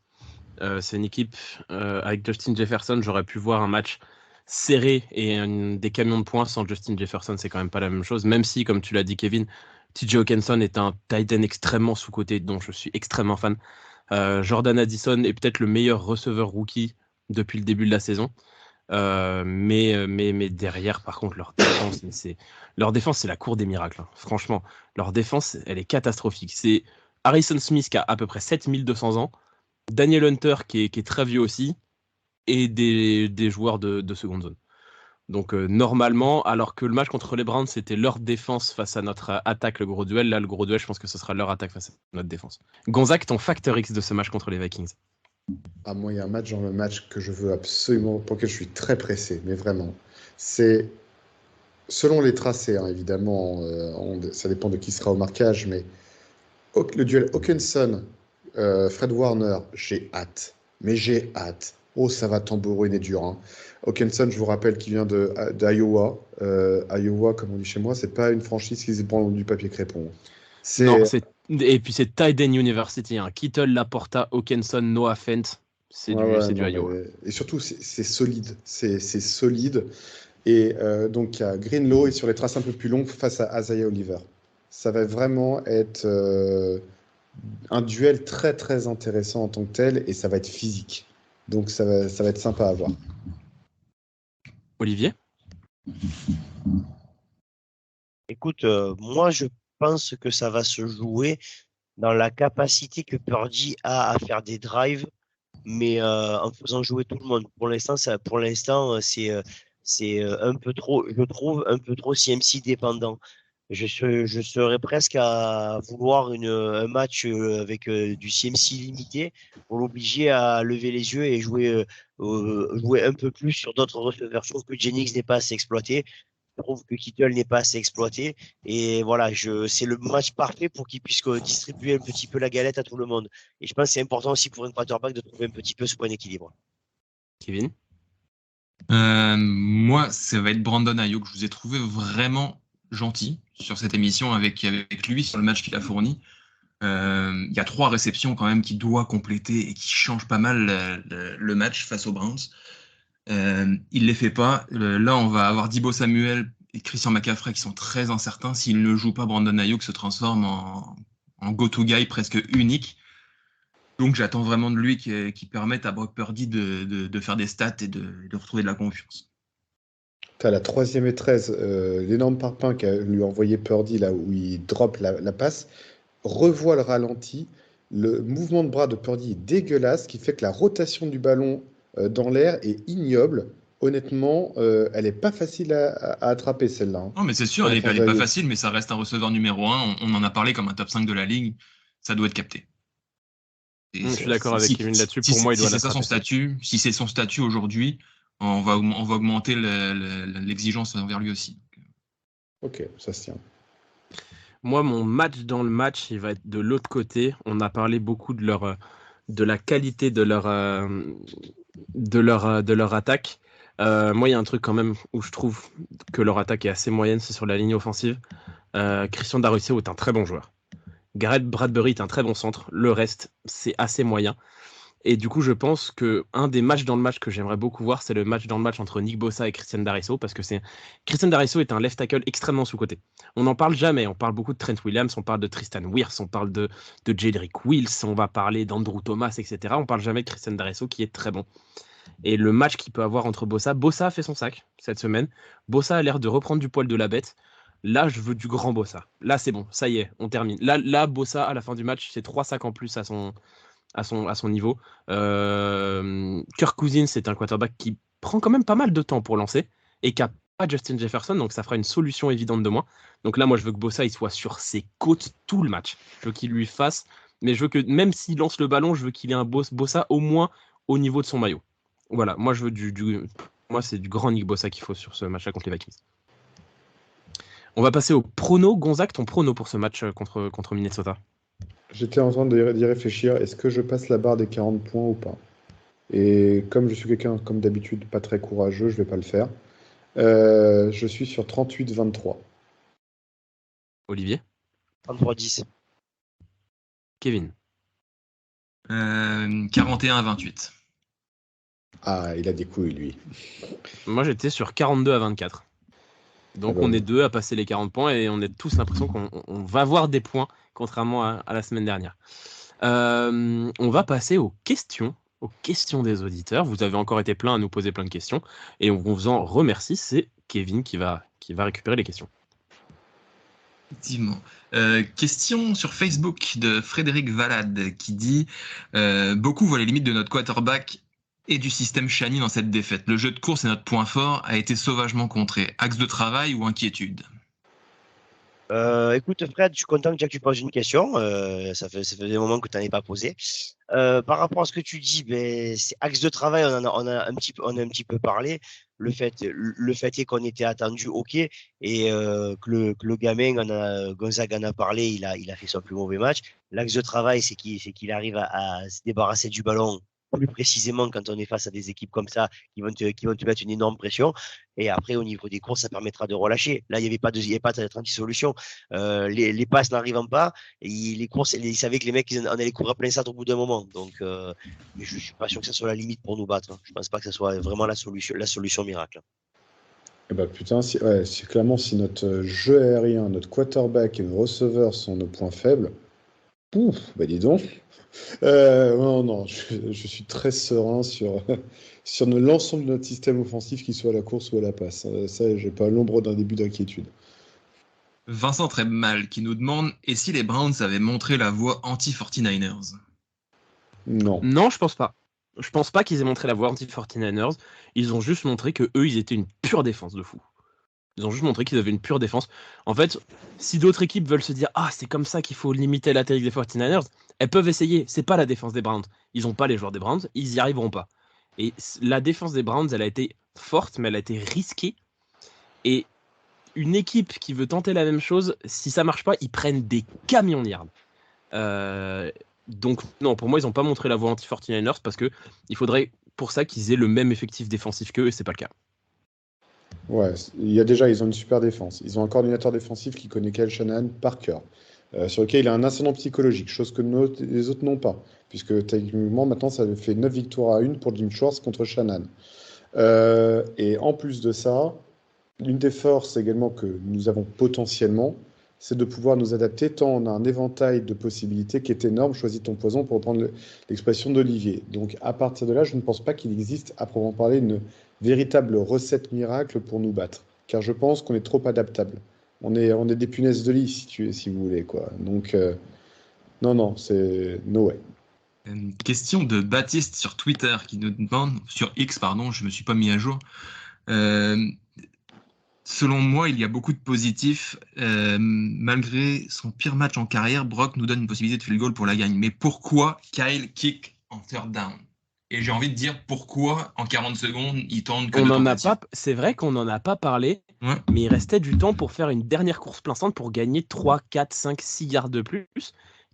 C'est une équipe, avec Justin Jefferson, j'aurais pu voir un match serré et des camions de points sans Justin Jefferson, c'est quand même pas la même chose, même si, comme tu l'as dit Kevin, TJ Hawkinson est un tight end extrêmement sous-coté, dont je suis extrêmement fan. Jordan Addison est peut-être le meilleur receveur rookie depuis le début de la saison. Mais derrière, par contre, leur défense, c'est la cour des miracles. Hein. Franchement, leur défense, elle est catastrophique. C'est Harrison Smith qui a à peu près 7200 ans, Daniel Hunter qui est très vieux aussi, et des joueurs de seconde zone. Donc normalement, alors que le match contre les Browns, c'était leur défense face à notre attaque, le gros duel. Là, le gros duel, je pense que ce sera leur attaque face à notre défense. Gonzague, ton facteur X de ce match contre les Vikings? Ah, moi, il y a un match dans le match que je veux absolument, pour lequel je suis très pressé, mais vraiment. C'est, selon les tracés, hein, évidemment, ça dépend de qui sera au marquage, mais le duel Hawkinson, Fred Warner, j'ai hâte. Mais j'ai hâte. Oh, ça va tambouriner dur. Hein. Hawkinson, je vous rappelle, qui vient d'Iowa. Iowa, comme on dit chez moi, c'est pas une franchise qui se branle du papier crépon. Et puis c'est Tide End University. Hein. Kittle, Laporta, Hawkinson, Noah Fent. C'est du Iowa. Et surtout, c'est solide. C'est solide. Et donc, il y a Greenlaw et sur les traces un peu plus longues face à Isaiah Oliver. Ça va vraiment être un duel très, très intéressant en tant que tel et ça va être physique. Donc, ça va être sympa à voir. Olivier? Écoute, moi, je pense que ça va se jouer dans la capacité que Purdy a à faire des drives, mais en faisant jouer tout le monde. Pour l'instant, c'est un peu trop, je trouve, un peu trop CMC dépendant. Je serais presque à vouloir un match avec du CMC limité pour l'obliger à lever les yeux et jouer un peu plus sur d'autres receveurs. Je trouve que Jennings n'est pas assez exploité. Je trouve que Kittle n'est pas assez exploité. Et voilà, c'est le match parfait pour qu'il puisse distribuer un petit peu la galette à tout le monde. Et je pense que c'est important aussi pour un quarterback de trouver un petit peu ce point d'équilibre. Kevin? Moi, ça va être Brandon Ayuk. Je vous ai trouvé vraiment gentil sur cette émission avec lui, sur le match qu'il a fourni. Il y a 3 réceptions quand même qu'il doit compléter et qui changent pas mal le match face aux Browns. Il les fait pas. Là, on va avoir Deebo Samuel et Christian McCaffrey qui sont très incertains. S'il ne joue pas, Brandon Ayuk se transforme en go-to guy presque unique. Donc, j'attends vraiment de lui qui permette à Brock Purdy de faire des stats et de retrouver de la confiance. Tu as la 3e et 13, l'énorme parpaing qu'a lui envoyé Purdy là où il drop la passe. Revoit le ralenti. Le mouvement de bras de Purdy est dégueulasse, qui fait que la rotation du ballon dans l'air est ignoble. Honnêtement, elle n'est pas facile à attraper celle-là. Hein. Non, mais c'est sûr, elle n'est pas facile, mais ça reste un receveur numéro 1. On en a parlé comme un top 5 de la ligue. Ça doit être capté. Je suis d'accord avec Kevin là-dessus. Pour moi, il doit si c'est son statut aujourd'hui, on va augmenter l'exigence envers lui aussi. Ok, ça se tient. Moi, mon match dans le match, il va être de l'autre côté. On a parlé beaucoup de la qualité de leur attaque. Moi, il y a un truc quand même où je trouve que leur attaque est assez moyenne, c'est sur la ligne offensive. Christian Darusseau est un très bon joueur. Gareth Bradbury est un très bon centre. Le reste, c'est assez moyen. Et du coup, je pense qu'un des matchs dans le match que j'aimerais beaucoup voir, c'est le match dans le match entre Nick Bosa et Christian Darrisaw, parce que Christian Darrisaw est un left tackle extrêmement sous-coté. On n'en parle jamais. On parle beaucoup de Trent Williams, on parle de Tristan Wirfs, on parle de Jedrick Wills, on va parler d'Andrew Thomas, etc. On parle jamais de Christian Darrisaw qui est très bon. Et le match qu'il peut avoir entre Bosa a fait son sac cette semaine. Bosa a l'air de reprendre du poil de la bête. Là, je veux du grand Bosa. Là, c'est bon, ça y est, on termine. Là, Bosa, à la fin du match, c'est 3 sacs en plus à son niveau. Kirk Cousins, c'est un quarterback qui prend quand même pas mal de temps pour lancer et qui n'a pas Justin Jefferson, donc ça fera une solution évidente de moins. Donc là, moi, je veux que Bosa il soit sur ses côtes tout le match. Je veux qu'il lui fasse, mais je veux que même s'il lance le ballon, je veux qu'il ait un Bosa au moins au niveau de son maillot. Voilà, moi, je veux moi, c'est du grand Nick Bosa qu'il faut sur ce match-là contre les Vikings. On va passer au prono. Gonzague, ton prono pour ce match contre Minnesota? J'étais en train d'y réfléchir, est-ce que je passe la barre des 40 points ou pas? Et comme je suis quelqu'un, comme d'habitude, pas très courageux, je vais pas le faire. Je suis sur 38-23. Olivier? 33-10. Kevin? 41-28. Ah, il a des couilles, lui. Moi, j'étais sur 42-24. Donc, on est deux à passer les 40 points et on a tous l'impression qu'on va avoir des points, contrairement à la semaine dernière. On va passer aux questions des auditeurs. Vous avez encore été plein à nous poser plein de questions et on vous en remercie. C'est Kevin qui va récupérer les questions. Effectivement. Question sur Facebook de Frédéric Valade qui dit beaucoup voient les limites de notre quarterback et du système Shani dans cette défaite. Le jeu de course est notre point fort, a été sauvagement contré. Axe de travail ou inquiétude? Écoute Fred, je suis content que tu poses une question. Ça fait des moments que tu n'en avais pas posé. Par rapport à ce que tu dis, c'est axe de travail, on a un petit peu parlé. Le fait est qu'on était attendu, ok, et que le gamin, Gonzague en a parlé, il a fait son plus mauvais match. L'axe de travail, c'est qu'il arrive à se débarrasser du ballon plus précisément quand on est face à des équipes comme ça qui vont te mettre une énorme pression. Et après, au niveau des courses, ça permettra de relâcher. Là, il n'y avait pas de 36 solutions. Les passes n'arrivant pas, et les courses, ils savaient que les mecs en allaient courir plein ça au bout d'un moment. Donc, mais je ne suis pas sûr que ça soit la limite pour nous battre. Je ne pense pas que ça soit vraiment la solution miracle. Eh ben, putain, c'est clairement si notre jeu aérien, notre quarterback et nos receveurs sont nos points faibles, bah dis donc. Non, je suis très serein sur l'ensemble de notre système offensif, qu'il soit à la course ou à la passe. Ça, j'ai pas l'ombre d'un début d'inquiétude. Vincent Trebmal qui nous demande et si les Browns avaient montré la voie anti-49ers? Non, je pense pas. Je pense pas qu'ils aient montré la voie anti-49ers. Ils ont juste montré que eux, ils étaient une pure défense de fou. Ils ont juste montré qu'ils avaient une pure défense. En fait, si d'autres équipes veulent se dire « Ah, c'est comme ça qu'il faut limiter l'attaque des 49ers », elles peuvent essayer. C'est pas la défense des Browns. Ils n'ont pas les joueurs des Browns. Ils y arriveront pas. Et la défense des Browns, elle a été forte, mais elle a été risquée. Et une équipe qui veut tenter la même chose, si ça marche pas, ils prennent des camions de yards. Donc, non, pour moi, ils n'ont pas montré la voie anti-49ers parce qu'il faudrait pour ça qu'ils aient le même effectif défensif qu'eux, et c'est pas le cas. Ouais, ils ont une super défense. Ils ont un coordinateur défensif qui connaît Kyle Shanahan par cœur, sur lequel il a un ascendant psychologique, chose que les autres n'ont pas, puisque techniquement, maintenant, ça fait 9 victoires à 1 pour Jim Schwartz contre Shanahan. Et en plus de ça, l'une des forces également que nous avons potentiellement, c'est de pouvoir nous adapter tant on a un éventail de possibilités qui est énorme. Choisis ton poison, pour reprendre l'expression d'Olivier. Donc à partir de là, je ne pense pas qu'il existe à proprement parler une véritable recette miracle pour nous battre, car je pense qu'on est trop adaptable. On est des punaises de lit, si vous voulez, quoi. Donc non, c'est no way. Une question de Baptiste sur Twitter qui nous demande, sur X pardon, je me suis pas mis à jour. Selon moi, il y a beaucoup de positifs. Malgré son pire match en carrière, Brock nous donne une possibilité de field goal pour la gagne. Mais pourquoi Kyle kick en third down? Et j'ai envie de dire pourquoi en 40 secondes, ils tentent que On deux en a tentatives. pas, c'est vrai qu'on n'en a pas parlé, Ouais. mais il restait du temps pour faire une dernière course plein centre pour gagner 3, 4, 5, 6 yards de plus,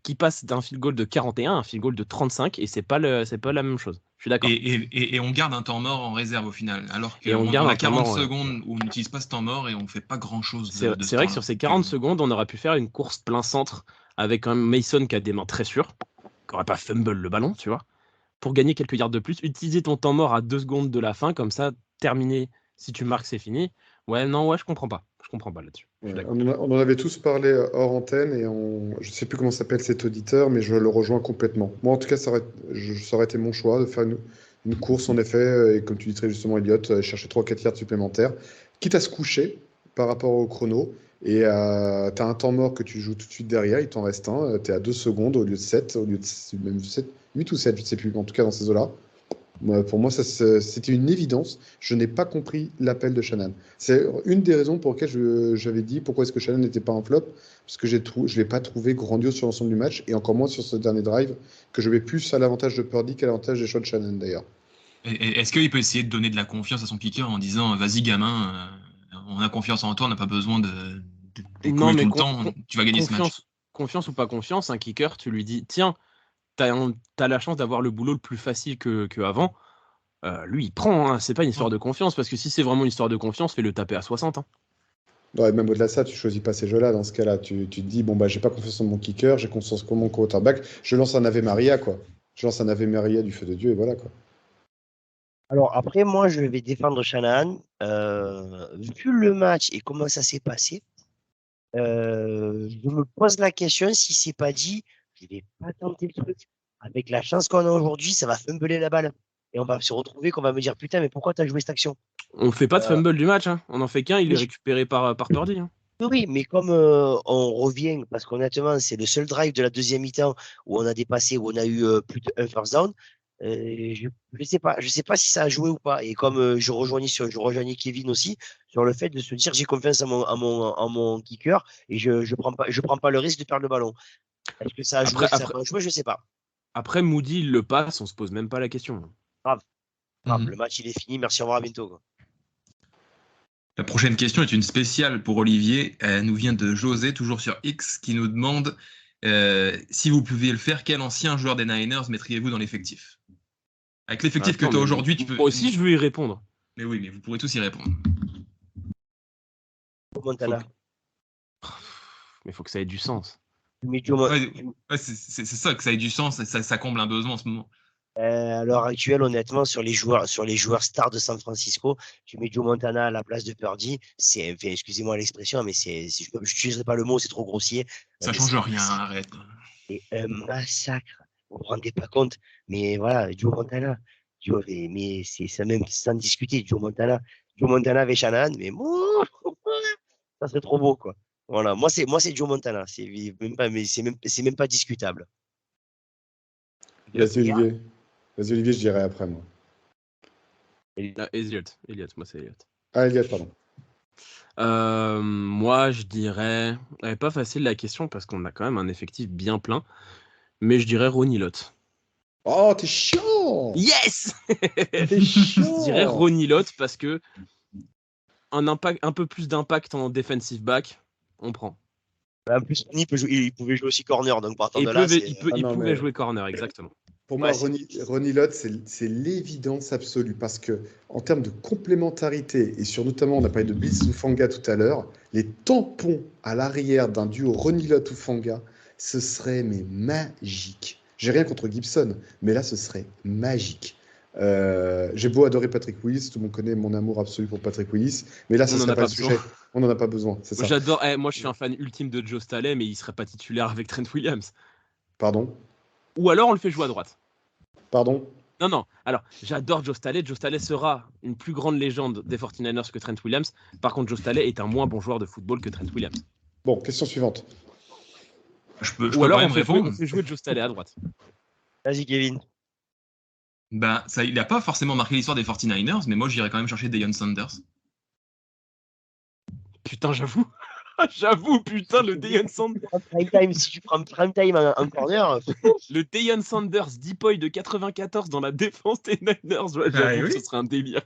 qui passe d'un field goal de 41 à un field goal de 35, et c'est pas la même chose. Je suis d'accord. Et on garde un temps mort en réserve au final. Alors Et on qu'on garde a un temps 40 mort, ouais. secondes où on n'utilise pas ce temps mort et on fait pas grand-chose C'est de ce c'est vrai que temps-là. sur ces 40 secondes, on aurait pu faire une course plein centre avec quand même Mason qui a des mains très sûres, qui n'aurait pas fumble le ballon, tu vois, pour gagner quelques yards de plus. Utiliser ton temps mort à 2 secondes de la fin, comme ça, terminer. Si tu marques, c'est fini. Ouais, non, je comprends pas. Je comprends pas là-dessus. Je suis Ouais, d'accord. on en avait tous parlé hors antenne et je ne sais plus comment s'appelle cet auditeur, mais je le rejoins complètement. Moi, en tout cas, ça aurait été mon choix de faire une course, en effet, et comme tu dis très justement, Elliot, chercher 3-4 yards supplémentaires, quitte à se coucher par rapport au chrono. Et tu as un temps mort que tu joues tout de suite derrière, il t'en reste un, tu es à 2 secondes au lieu de 7, au lieu de même 7, 8 ou 7, je ne sais plus, en tout cas dans ces eaux-là. Pour moi, c'était une évidence. Je n'ai pas compris l'appel de Shannon. C'est une des raisons pour lesquelles j'avais dit pourquoi est-ce que Shannon n'était pas un flop, parce que je ne l'ai pas trouvé grandiose sur l'ensemble du match, et encore moins sur ce dernier drive, que je vais plus à l'avantage de Purdy qu'à l'avantage des choix de Shannon d'ailleurs. Est-ce qu'il peut essayer de donner de la confiance à son kicker en disant vas-y gamin, on a confiance en toi, on n'a pas besoin d'écouler Non, mais tout le temps, tu vas gagner ce match. confiance ou pas confiance, un kicker, tu lui dis tiens, t'as la chance d'avoir le boulot le plus facile que avant. Lui, il prend, hein. C'est pas une histoire de confiance, parce que si c'est vraiment une histoire de confiance, fais-le taper à 60. Hein. Non, et même au-delà de ça, tu choisis pas ces jeux-là. Dans ce cas-là, tu te dis bon, bah, j'ai pas confiance en mon kicker, j'ai confiance en mon quarterback, je lance un Ave Maria, quoi. Je lance un Ave Maria du feu de Dieu, et voilà, quoi. Alors après, moi, je vais défendre Shanahan. Vu le match et comment ça s'est passé, je me pose la question si c'est pas dit, je vais pas tenter le truc. Avec la chance qu'on a aujourd'hui, ça va fumbler la balle. Et on va se retrouver qu'on va me dire putain, mais pourquoi t'as joué cette action? On fait pas de fumble du match, hein. On en fait qu'un, il est récupéré par Purdy. Hein. Oui, mais comme on revient, parce qu'honnêtement, c'est le seul drive de la deuxième mi-temps où on a dépassé, où on a eu plus de 1 first down. Je sais pas si ça a joué ou pas. Et comme je rejoignais Kevin aussi sur le fait de se dire j'ai confiance en mon kicker et je prends pas le risque de perdre le ballon. Est-ce que ça a joué, ça a pas joué, je sais pas. Après, Moody, il le passe, on se pose même pas la question. Grave. Le match il est fini, merci, au revoir, à bientôt. Quoi. La prochaine question est une spéciale pour Olivier. Elle nous vient de José, toujours sur X, qui nous demande si vous pouviez le faire, quel ancien joueur des Niners mettriez-vous dans l'effectif? Avec l'effectif que tu as aujourd'hui, tu peux. Moi aussi, je veux y répondre. Mais oui, mais vous pourrez tous y répondre. Montana. Mais il faut que ça ait du sens. C'est ça, que ça ait du sens, ça comble un besoin en ce moment. À l'heure actuelle, honnêtement, sur les joueurs stars de San Francisco, tu mets Joe Montana à la place de Purdy. Excusez-moi l'expression, mais je n'utiliserai pas le mot, c'est trop grossier. Ça change rien, arrête. C'est un massacre. Vous ne vous rendez pas compte. Mais voilà, Joe Montana. Mais c'est ça même sans discuter. Joe Montana avec Shanahan, mais ça serait trop beau, quoi. Voilà, moi c'est Joe Montana. C'est même pas discutable. Vas-y Olivier, je dirais après moi. Elliot, moi c'est Elliot. Ah, Elliot, pardon. Moi, je dirais. Elle n'est pas facile la question parce qu'on a quand même un effectif bien plein. Mais je dirais Ronnie Lott. Oh, t'es chiant! Yes! T'es chiant! Je dirais Ronnie Lott parce que un peu plus d'impact en defensive back, on prend. En plus, il pouvait jouer aussi corner, donc partant de là. Il pouvait jouer corner, exactement. Pour moi, Ronnie Lott, c'est l'évidence absolue parce que en termes de complémentarité et sur notamment, on a parlé de Bills ou Fanga tout à l'heure, les tampons à l'arrière d'un duo Ronnie Lott ou Fanga, ce serait mais magique. J'ai rien contre Gibson, mais là, ce serait magique. J'ai beau adorer Patrick Willis, tout le monde connaît mon amour absolu pour Patrick Willis, mais là, ce serait pas le sujet. On n'en a pas besoin, c'est ça. J'adore. Moi, je suis un fan ultime de Joe Staley, mais il serait pas titulaire avec Trent Williams. Pardon? Ou alors on le fait jouer à droite. Pardon? Non. Alors, j'adore Joe Staley. Joe Staley sera une plus grande légende des 49ers que Trent Williams. Par contre, Joe Staley est un moins bon joueur de football que Trent Williams. Bon, question suivante. Ou alors on fait jouer Joe Staley à droite. Vas-y, Kevin. Ben, il n'a pas forcément marqué l'histoire des 49ers, mais moi j'irais quand même chercher Deion Sanders. Putain, j'avoue. J'avoue, putain, le Deion Sanders. Prime time, si tu prends prime time en corner, Le Deion Sanders, Deepoy de 94 dans la défense des Niners, ouais, j'avoue que ce serait un délire.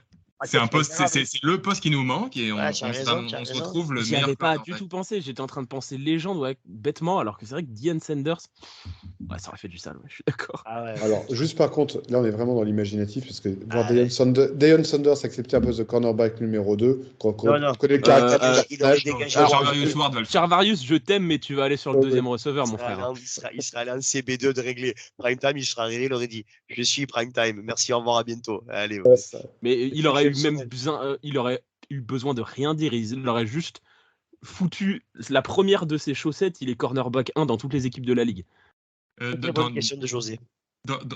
C'est un poste, c'est le poste qui nous manque et on se retrouve le J'y meilleur. avais pas du tout pensé. J'étais en train de penser légende, ouais, bêtement, alors que c'est vrai que Deion Sanders, ouais, ça aurait fait du sale, ouais, je suis d'accord. Ah ouais. Alors, juste par contre, là, on est vraiment dans l'imaginatif, parce que voir Ah, Deion Sanders accepter un poste de cornerback numéro 2, quand Non, non. on connaît le caractère du il aurait personnage, dégagé. alors, Charvarius Ward va le faire. Charvarius, je t'aime, mais tu vas aller sur le Ouais, deuxième receveur, mon frère. Il sera allé en CB2 de régler. Prime time, il sera arrivé, il aurait dit je suis prime time, merci, au revoir, à bientôt. Allez, Ouais, ça. Mais il aurait eu même exceptionnel. il aurait eu besoin de rien dire. Il aurait juste foutu la première de ses chaussettes. Il est cornerback 1 dans toutes les équipes de la ligue. Très bonne question de José.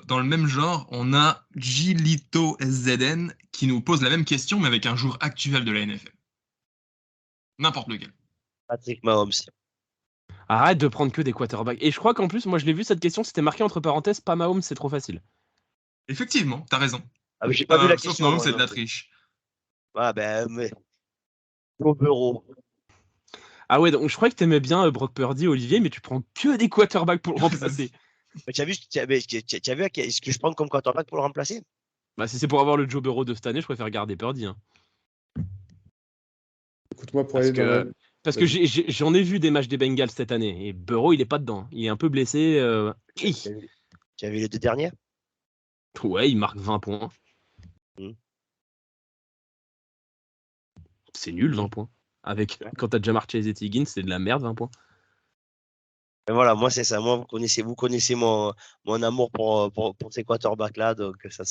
Dans le même genre, on a Gilito SZN qui nous pose la même question, mais avec un jour actuel de la NFL. N'importe lequel. Patrick Mahomes. Arrête de prendre que des quarterbacks. Et je crois qu'en plus, moi je l'ai vu cette question, c'était marqué entre parenthèses, pas Mahomes, c'est trop facile. Effectivement, t'as raison. Ah, mais j'ai pas vu la Sauf question. Mahomes, moi, c'est de non la plus. triche. Ah ben, mais. Joe Burrow. Ah ouais, donc je crois que t'aimais bien Brock Purdy, Olivier, mais tu prends que des quarterbacks pour le remplacer. Mais tu as vu ce que je prends comme quarterback pour le remplacer? Bah si c'est pour avoir le Joe Burrow de cette année, je préfère garder Purdy. Hein. Écoute-moi, pour Parce aller dans la... que, parce que j'en ai vu des matchs des Bengals cette année, et Burrow, il est pas dedans. Il est un peu blessé. Tu as vu les deux derniers? Ouais, il marque 20 points. Mm. C'est nul, 20 points. Quand t'as déjà marché Chase et Higgins, c'est de la merde, 20 points. Et voilà, moi c'est ça. Moi, vous connaissez mon amour pour ces quarterbacks-là, donc ça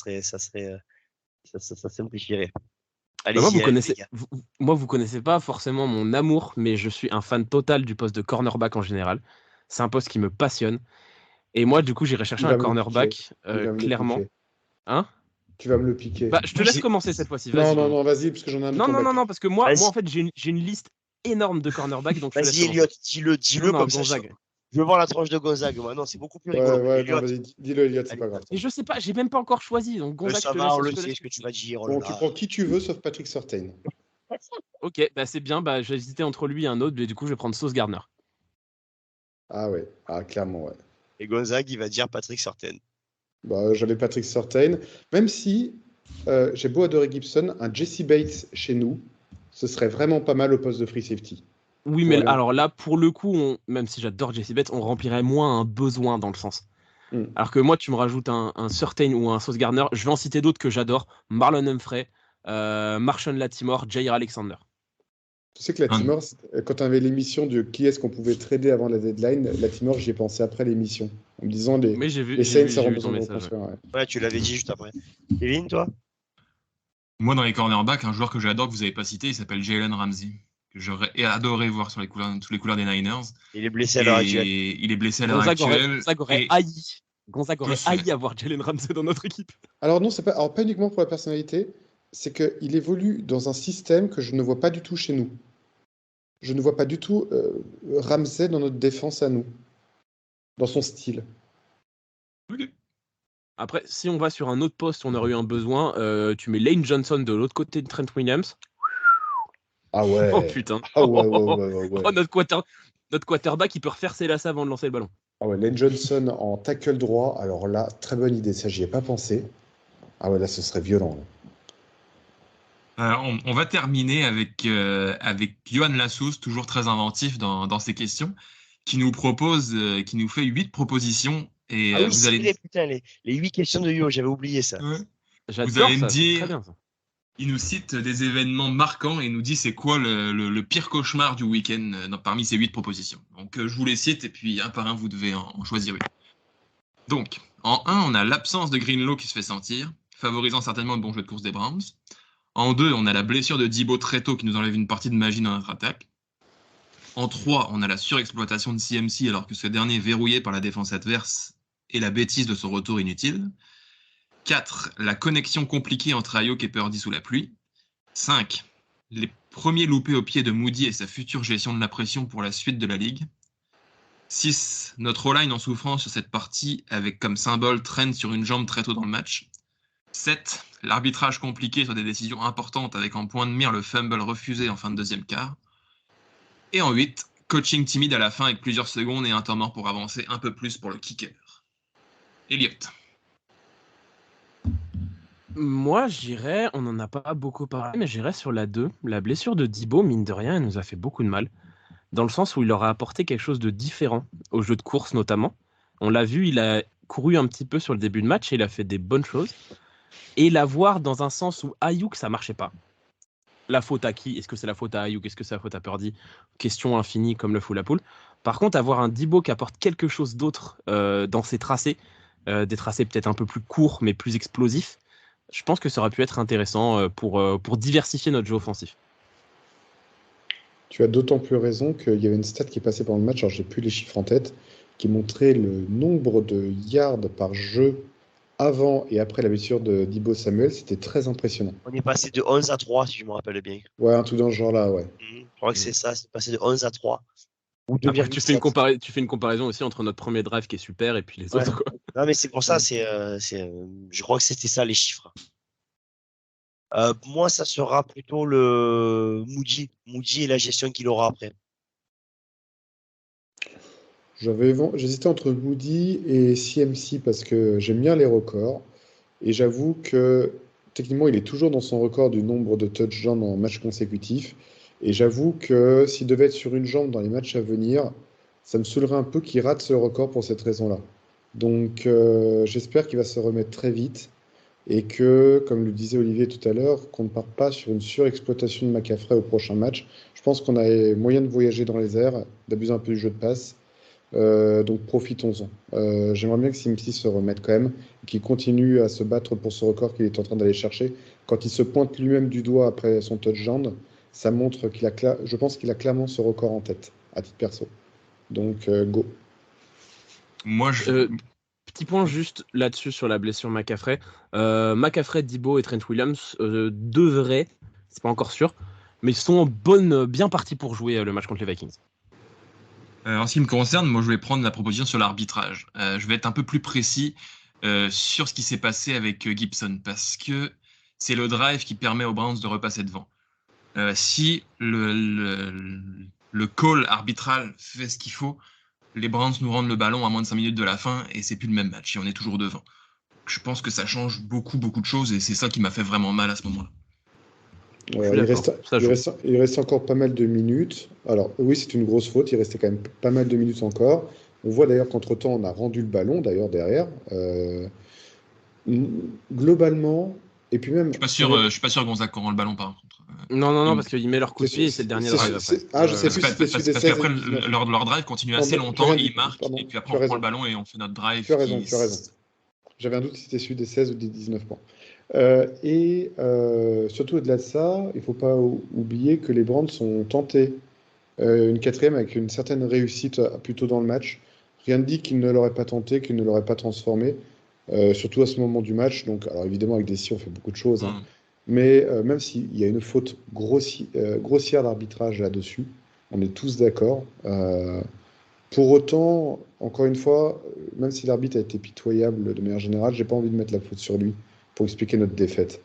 simplifierait. Allez, Bah, moi, vous connaissez pas forcément mon amour, mais je suis un fan total du poste de cornerback en général. C'est un poste qui me passionne. Et moi, du coup, j'irai chercher Il va un me le cornerback, piquer. Il va me le clairement. piquer. Hein? Tu vas me le piquer. Bah, je te laisse commencer cette fois-ci. Vas-y, Non, Clément. vas-y, parce que j'en ai un autre. Non, parce que moi, Vas-y. en fait, j'ai une liste énorme de cornerbacks, donc je te laisse Vas-y, commencer. Elliot, dis-le Non, comme ça. Gonzague. Je veux voir la tranche de Gonzague. Moi, non, c'est beaucoup plus Ouais, rigolo. ouais, Elliot, non, vas-y, dis-le, Elliot, c'est pas grave. Et je sais pas, j'ai même pas encore choisi, donc Gonzague, ça je te va, laisse- on le je te sait laisse- ce que tu vas dire. Oh Bon, là tu là. prends qui tu veux, sauf Patrick Surtain. Ok, bah c'est bien, bah j'ai hésité entre lui et un autre, mais du coup, je vais prendre Sauce Gardner. Ah ouais, clairement, ouais. Et Gonzague, il va dire Patrick Surtain. Bah, j'avais Patrick Surtain. Même si j'ai beau adorer Gibson, un Jesse Bates chez nous, ce serait vraiment pas mal au poste de free safety. Oui, mais Voilà. alors là, pour le coup, même si j'adore Jesse Bates, on remplirait moins un besoin dans le sens. Alors que moi, tu me rajoutes un Surtain ou un Sauce Gardner, je vais en citer d'autres que j'adore. Marlon Humphrey, Marshawn Lattimore, Jair Alexander. Tu sais que Lattimore, quand on avait l'émission de qui est-ce qu'on pouvait trader avant la deadline, Lattimore, j'y ai pensé après l'émission. En me disant Mais j'ai les Saints vu auront ton besoin de message. reconstruire. Ouais. Ouais, tu l'avais dit juste après. Kevin, toi? Moi, dans les cornerbacks, un joueur que j'adore que vous n'avez pas cité, il s'appelle Jalen Ramsey, que j'aurais adoré voir sur sous les couleurs des Niners. Il est blessé à l'heure actuelle. Et il est blessé à l'heure Gonzague actuelle. aurait Et- haï. Gonzague aurait Je sais. haï avoir Jalen Ramsey dans notre équipe. Alors non, c'est pas, alors pas uniquement pour la personnalité, c'est qu'il évolue dans un système que je ne vois pas du tout chez nous. Je ne vois pas du tout Ramsey dans notre défense à nous, dans son style. Ok. Après, si on va sur un autre poste où on aurait eu un besoin, tu mets Lane Johnson de l'autre côté de Trent Williams. Ah ouais. Oh putain. Ah ouais. Oh, notre quarterback, il peut refaire ses lacets avant de lancer le ballon. Ah ouais, Lane Johnson en tackle droit, alors là, très bonne idée, ça j'y ai pas pensé. Ah ouais, là ce serait violent. Là. On va terminer avec Johan Lassous, toujours très inventif dans ses questions, qui nous fait 8 propositions. Et Ah oui, vous c'est allez, vrai, putain, les 8 questions de Yo, j'avais oublié ça. Ouais. J'adore allez me ça, c'est dire- très bien ça. Il nous cite des événements marquants et il nous dit c'est quoi le pire cauchemar du week-end parmi ces 8 propositions. Donc je vous les cite et puis un par un vous devez en choisir une. Donc en 1, on a l'absence de Greenlaw qui se fait sentir, favorisant certainement le bon jeu de course des Browns. En 2, on a la blessure de Debo très tôt qui nous enlève une partie de magie dans notre attaque. En 3, on a la surexploitation de CMC alors que ce dernier est verrouillé par la défense adverse et la bêtise de son retour inutile. 4. La connexion compliquée entre Ayuk et Purdy sous la pluie. 5. Les premiers loupés au pied de Moody et sa future gestion de la pression pour la suite de la ligue. 6. Notre O-line en souffrance sur cette partie avec comme symbole Trent sur une jambe très tôt dans le match. 7. L'arbitrage compliqué sur des décisions importantes avec en point de mire le fumble refusé en fin de deuxième quart. Et en 8, coaching timide à la fin avec plusieurs secondes et un temps mort pour avancer un peu plus pour le kicker. Elliot. Moi, j'irais, on n'en a pas beaucoup parlé, mais j'irais sur la 2. La blessure de Debo, mine de rien, elle nous a fait beaucoup de mal. Dans le sens où il leur a apporté quelque chose de différent au jeu de course notamment. On l'a vu, il a couru un petit peu sur le début de match et il a fait des bonnes choses. Et l'avoir dans un sens où Ayuk, ça marchait pas. La faute à qui ? Est-ce que c'est la faute à Ayuk ? Est-ce que c'est la faute à Purdy ? Question infinie comme le fout la poule. Par contre, avoir un Debo qui apporte quelque chose d'autre dans ses tracés, des tracés peut-être un peu plus courts mais plus explosifs, je pense que ça aurait pu être intéressant pour diversifier notre jeu offensif. Tu as d'autant plus raison qu'il y avait une stat qui est passée pendant le match, alors j'ai plus les chiffres en tête, qui montrait le nombre de yards par jeu avant et après la blessure de Debo Samuel. C'était très impressionnant. On est passé de 11 à 3, si je me rappelle bien. Ouais, un truc dans ce genre-là, ouais. Je crois que c'est ça, c'est passé de 11 à 3. Ou Après, tu fais 2,7. une comparaison aussi entre notre premier drive qui est super et puis les Ouais. autres. Quoi. Non, mais c'est pour ça, je crois que c'était ça les chiffres. Moi, ça sera plutôt le Moody et la gestion qu'il aura après. J'hésitais entre Moody et CMC parce que j'aime bien les records. Et j'avoue que techniquement, il est toujours dans son record du nombre de touchdowns en match consécutif. Et j'avoue que s'il devait être sur une jambe dans les matchs à venir, ça me saoulerait un peu qu'il rate ce record pour cette raison-là. Donc j'espère qu'il va se remettre très vite et que, comme le disait Olivier tout à l'heure, qu'on ne parte pas sur une surexploitation de McCaffrey au prochain match. Je pense qu'on a moyen de voyager dans les airs, d'abuser un peu du jeu de passe. Donc profitons-en. J'aimerais bien que CMC se remette quand même, qu'il continue à se battre pour ce record qu'il est en train d'aller chercher. Quand il se pointe lui-même du doigt après son touchdown, ça montre je pense qu'il a clairement ce record en tête, à titre perso. Donc go. Moi, Petit point juste là-dessus sur la blessure McCaffrey. McCaffrey, Debo et Trent Williams devraient, c'est pas encore sûr, mais sont bien partis pour jouer le match contre les Vikings. En ce qui me concerne, moi je vais prendre la proposition sur l'arbitrage. Je vais être un peu plus précis sur ce qui s'est passé avec Gibson, parce que c'est le drive qui permet aux Browns de repasser devant. Si le call arbitral fait ce qu'il faut, les Browns nous rendent le ballon à moins de 5 minutes de la fin et c'est plus le même match et on est toujours devant. Je pense que ça change beaucoup de choses et c'est ça qui m'a fait vraiment mal à ce moment-là. Ouais, il reste encore pas mal de minutes. Alors oui, c'est une grosse faute, il restait quand même pas mal de minutes encore. On voit d'ailleurs qu'entre-temps, on a rendu le ballon d'ailleurs derrière. Globalement, et puis même... Je suis pas sûr Gonzague rend le ballon par contre. Non, parce qu'il met leur coup de pied et c'est le dernier drive après. Je sais plus si c'était celui des 16. Parce qu'après, leur drive continue assez longtemps, ils marquent, et puis après on prend le ballon et on fait notre drive. Tu as raison. J'avais un doute si c'était celui des 16 ou des 19 points. Surtout au-delà de ça, il ne faut pas oublier que les Browns ont tenté une quatrième avec une certaine réussite plus tôt dans le match. Rien ne dit qu'ils ne l'auraient pas tenté, qu'ils ne l'auraient pas transformé, surtout à ce moment du match. Donc, alors évidemment, avec des si, on fait beaucoup de choses. Hein. Mais même s'il y a une faute grossière d'arbitrage là-dessus, on est tous d'accord. Pour autant, encore une fois, même si l'arbitre a été pitoyable de manière générale, j'ai pas envie de mettre la faute sur lui pour expliquer notre défaite.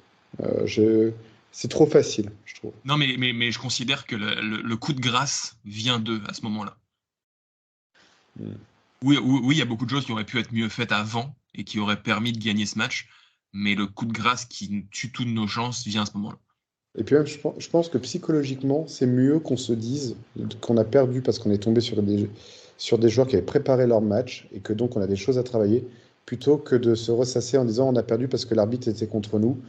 C'est trop facile, je trouve. Non, mais je considère que le coup de grâce vient d'eux à ce moment-là. Oui, il y a beaucoup de choses qui auraient pu être mieux faites avant et qui auraient permis de gagner ce match, mais le coup de grâce qui tue toutes nos chances vient à ce moment-là. Et puis même, je pense que psychologiquement, c'est mieux qu'on se dise qu'on a perdu parce qu'on est tombé sur des joueurs qui avaient préparé leur match et que donc on a des choses à travailler, plutôt que de se ressasser en disant on a perdu parce que l'arbitre était contre nous.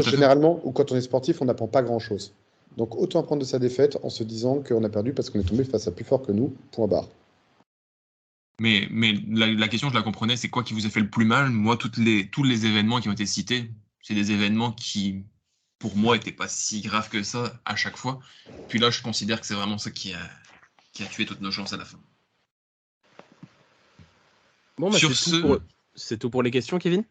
Généralement, ou quand on est sportif, on n'apprend pas grand-chose. Donc autant apprendre de sa défaite en se disant qu'on a perdu parce qu'on est tombé face à plus fort que nous, point barre. Mais la question, je la comprenais, c'est quoi qui vous a fait le plus mal ? Moi, tous les événements qui ont été cités, c'est des événements qui, pour moi, n'étaient pas si graves que ça à chaque fois. Puis là, je considère que c'est vraiment ça qui a tué toutes nos chances à la fin. Bon, c'est tout pour les questions, Kevin ?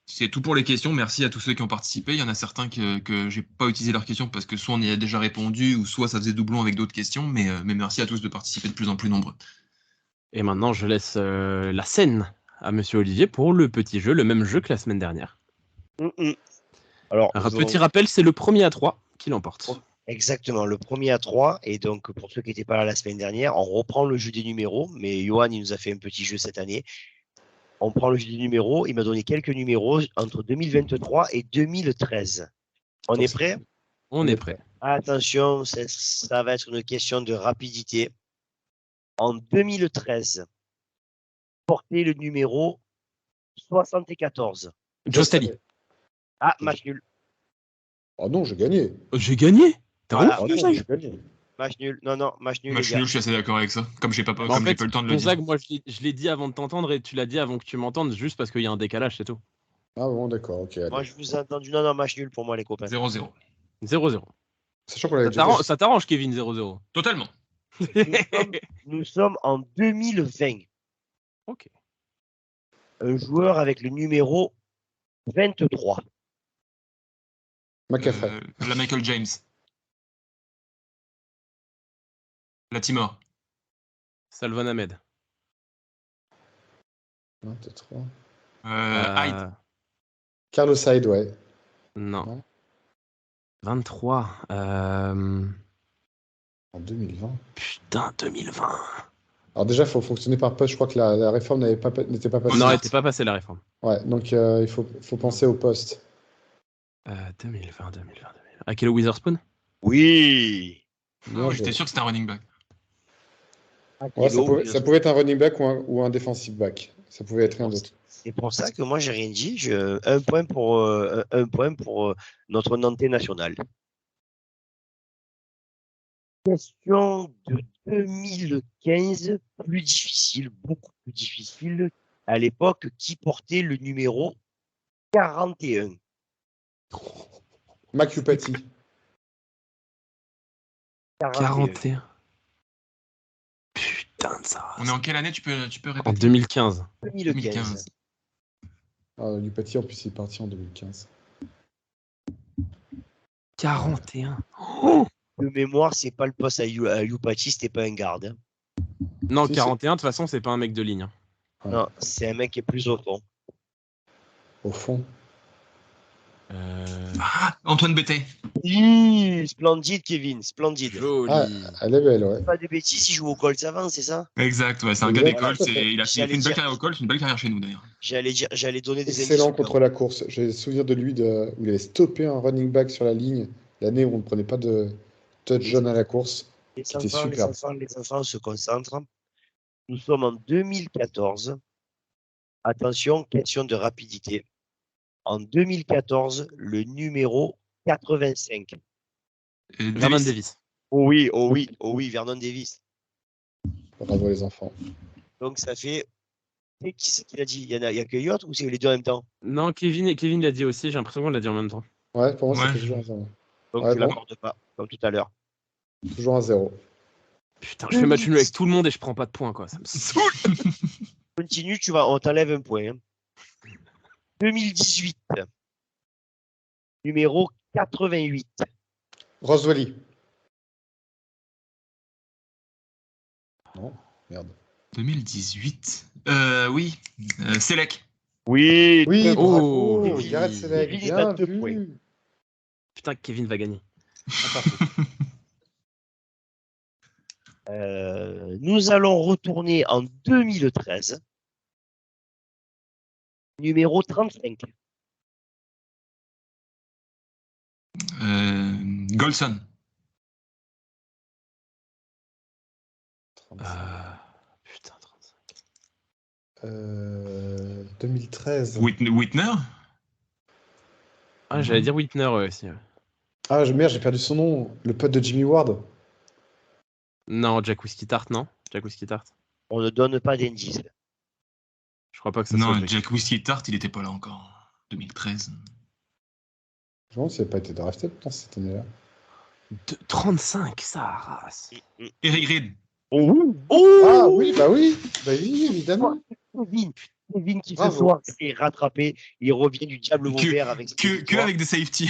C'est tout pour les questions. Merci à tous ceux qui ont participé. Il y en a certains que j'ai pas utilisé leurs questions parce que soit on y a déjà répondu ou soit ça faisait doublon avec d'autres questions. Mais merci à tous de participer de plus en plus nombreux. Et maintenant, je laisse la scène à Monsieur Olivier pour le petit jeu, le même jeu que la semaine dernière. Alors, petit rappel, c'est le premier à 3 qui l'emporte. Exactement, le premier à 3. Et donc, pour ceux qui n'étaient pas là la semaine dernière, on reprend le jeu des numéros. Mais Johan, il nous a fait un petit jeu cette année. On prend le jeu des numéros. Il m'a donné quelques numéros entre 2023 et 2013. On est prêt? On est prêt. Attention, ça va être une question de rapidité. En 2013, portez le numéro 74. Jostali. Ah, match nul. Oh non, j'ai gagné. J'ai gagné. T'as Voilà. Oh vraiment non, fait j'ai gagné. Match nul. Non, match nul. Match les gars. nul, je suis assez d'accord avec ça. Comme j'ai pas, Bah, en comme j'ai fait, pas eu le temps de le dire. Gonzague, moi, je l'ai dit avant de t'entendre et tu l'as dit avant que tu m'entendes, juste parce qu'il y a un décalage, c'est tout. Ah bon, d'accord, ok. allez. Moi, je vous ai entendu. Non, match nul pour moi, les copains. 0-0. 0-0. Sachant qu'on l'avait déjà fait. Ça t'arrange, Kevin, 0-0. Totalement. Nous sommes en 2020. Ok. Un joueur avec le numéro 23. McCaffrey. La Michael James. La Timor. Salvan Ahmed. Un, deux, trois. Hyde. Carlos Hyde, ouais. Non. Non. 23. En 2020. Putain, 2020. Alors déjà, il faut fonctionner par poste. Je crois que la réforme n'était pas passée. Non, elle n'était pas passée la réforme. Ouais, donc il faut penser au poste. 2020. Akelo Witherspoon. Oui. Bien J'étais joué. sûr que c'était un running back. Ouais, ça pouvait être un running back ou un defensive back. Ça pouvait être rien d'autre. C'est pour ça que moi, j'ai rien dit. Un point pour notre Nantais national. Question de 2015, plus difficile, beaucoup plus difficile. À l'époque, qui portait le numéro 41? Mac Upati. 41. Putain de ça. On est en quelle année, tu peux En répéter? 2015. 2015. Upati, en plus, il est parti en 2015. 41. De mémoire, c'est pas le poste à Youpati, c'était pas un garde. Hein. Non, Si, 41, de toute façon, c'est pas un mec de ligne. Ouais. Non, c'est un mec qui est plus au fond. Au fond. Antoine Bété. Splendide, Kevin, splendide. Joli. Ah, elle est belle, ouais. Pas de bêtises, il joue au Colts avant, c'est ça? Exact, ouais, c'est un gars Ouais. des Colts. Il a fait une belle carrière au Colts, une belle carrière chez nous d'ailleurs. J'allais donner des Excellent indices. contre la course. J'ai le souvenir de lui où il avait stoppé un running back sur la ligne l'année où on ne prenait pas de touchdown à la course. Les C'était enfants, superbe. les enfants se concentrent. Nous sommes en 2014. Attention, question de rapidité. En 2014, le numéro 85. Vernon Davis. Oh oui, Vernon Davis. Bravo les enfants. Donc ça fait. Et qui c'est qui l'a dit? Il y a que Yot ou c'est les deux en même temps? Non, Kevin l'a dit aussi, j'ai l'impression qu'on l'a dit en même temps. Ouais, pour moi, Ouais. c'était toujours un 0. Donc Ouais, tu bon. l'accordes pas, comme tout à l'heure. Toujours un 0. Putain, je fais match nul avec tout le monde et je prends pas de points, quoi. Ça me saoule. Continue, on t'enlève un point. Hein. 2018. Numéro 88. Roswelly. Non, merde. 2018. Oui. Selec. Oui. Oui, très bravo, Oh, Gareth oui. Selleck, Kevin est bien à 2 vu. points. Putain, Kevin va gagner. Nous allons retourner en 2013. Numéro 35. Golson. Putain, 35. 2013. Whitner. Ah, j'allais dire Whitner aussi. Ouais. Ah, merde, j'ai perdu son nom. Le pote de Jimmy Ward. Non, Jack Whiskey Tart, non? Jack Whiskey Tart. On ne donne pas d'indice. Je crois pas que ça Non, soit Jack Whiskey Tart, il était pas là encore. 2013. Je me demande s'il n'a pas été drafté dans cette année-là. 35, ça race. Eric Reed. Oh, Ah oui, bah oui, évidemment. Kevin qui Bravo. ce soir s'est rattrapé. Il revient du diable Vauvert avec Que avec des safety.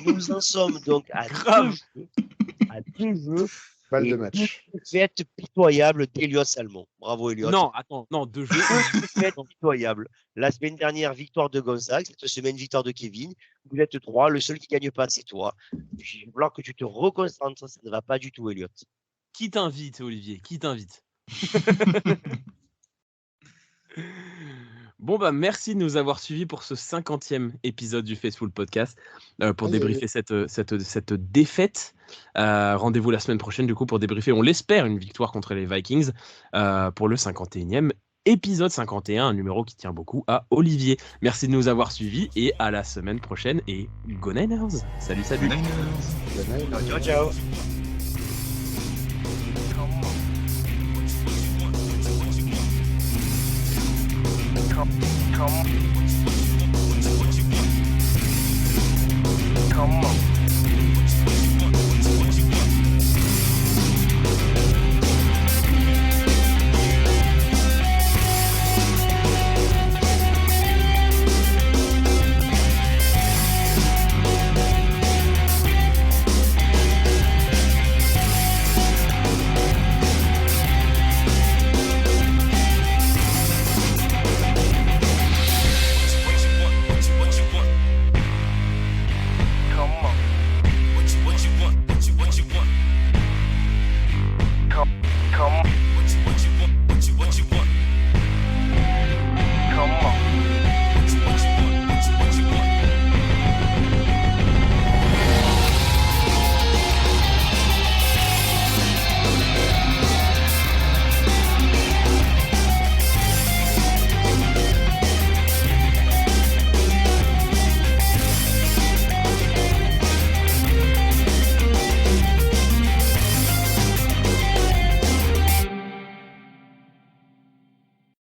Nous en sommes donc à Grave. 2 jeux Balle Et de match. défaite pitoyable d'Eliott Salmon. Bravo Eliott. Non, attends, non, 2 jeux. Défaite pitoyable. La semaine dernière, victoire de Gonzague. Cette semaine, victoire de Kevin. Vous êtes 3. Le seul qui gagne pas, c'est toi. Il va falloir que tu te reconcentres. Ça ne va pas du tout, Eliott. Qui t'invite, Olivier? Qui t'invite? Bon, bah, merci de nous avoir suivis pour ce 50e épisode du Faceful Podcast pour Allez. débriefer cette défaite. Rendez-vous la semaine prochaine, du coup, pour débriefer, on l'espère, une victoire contre les Vikings pour le 51e épisode 51, un numéro qui tient beaucoup à Olivier. Merci de nous avoir suivis et à la semaine prochaine. Et Go Niners! Salut, salut! Niners. Ciao, ciao. Come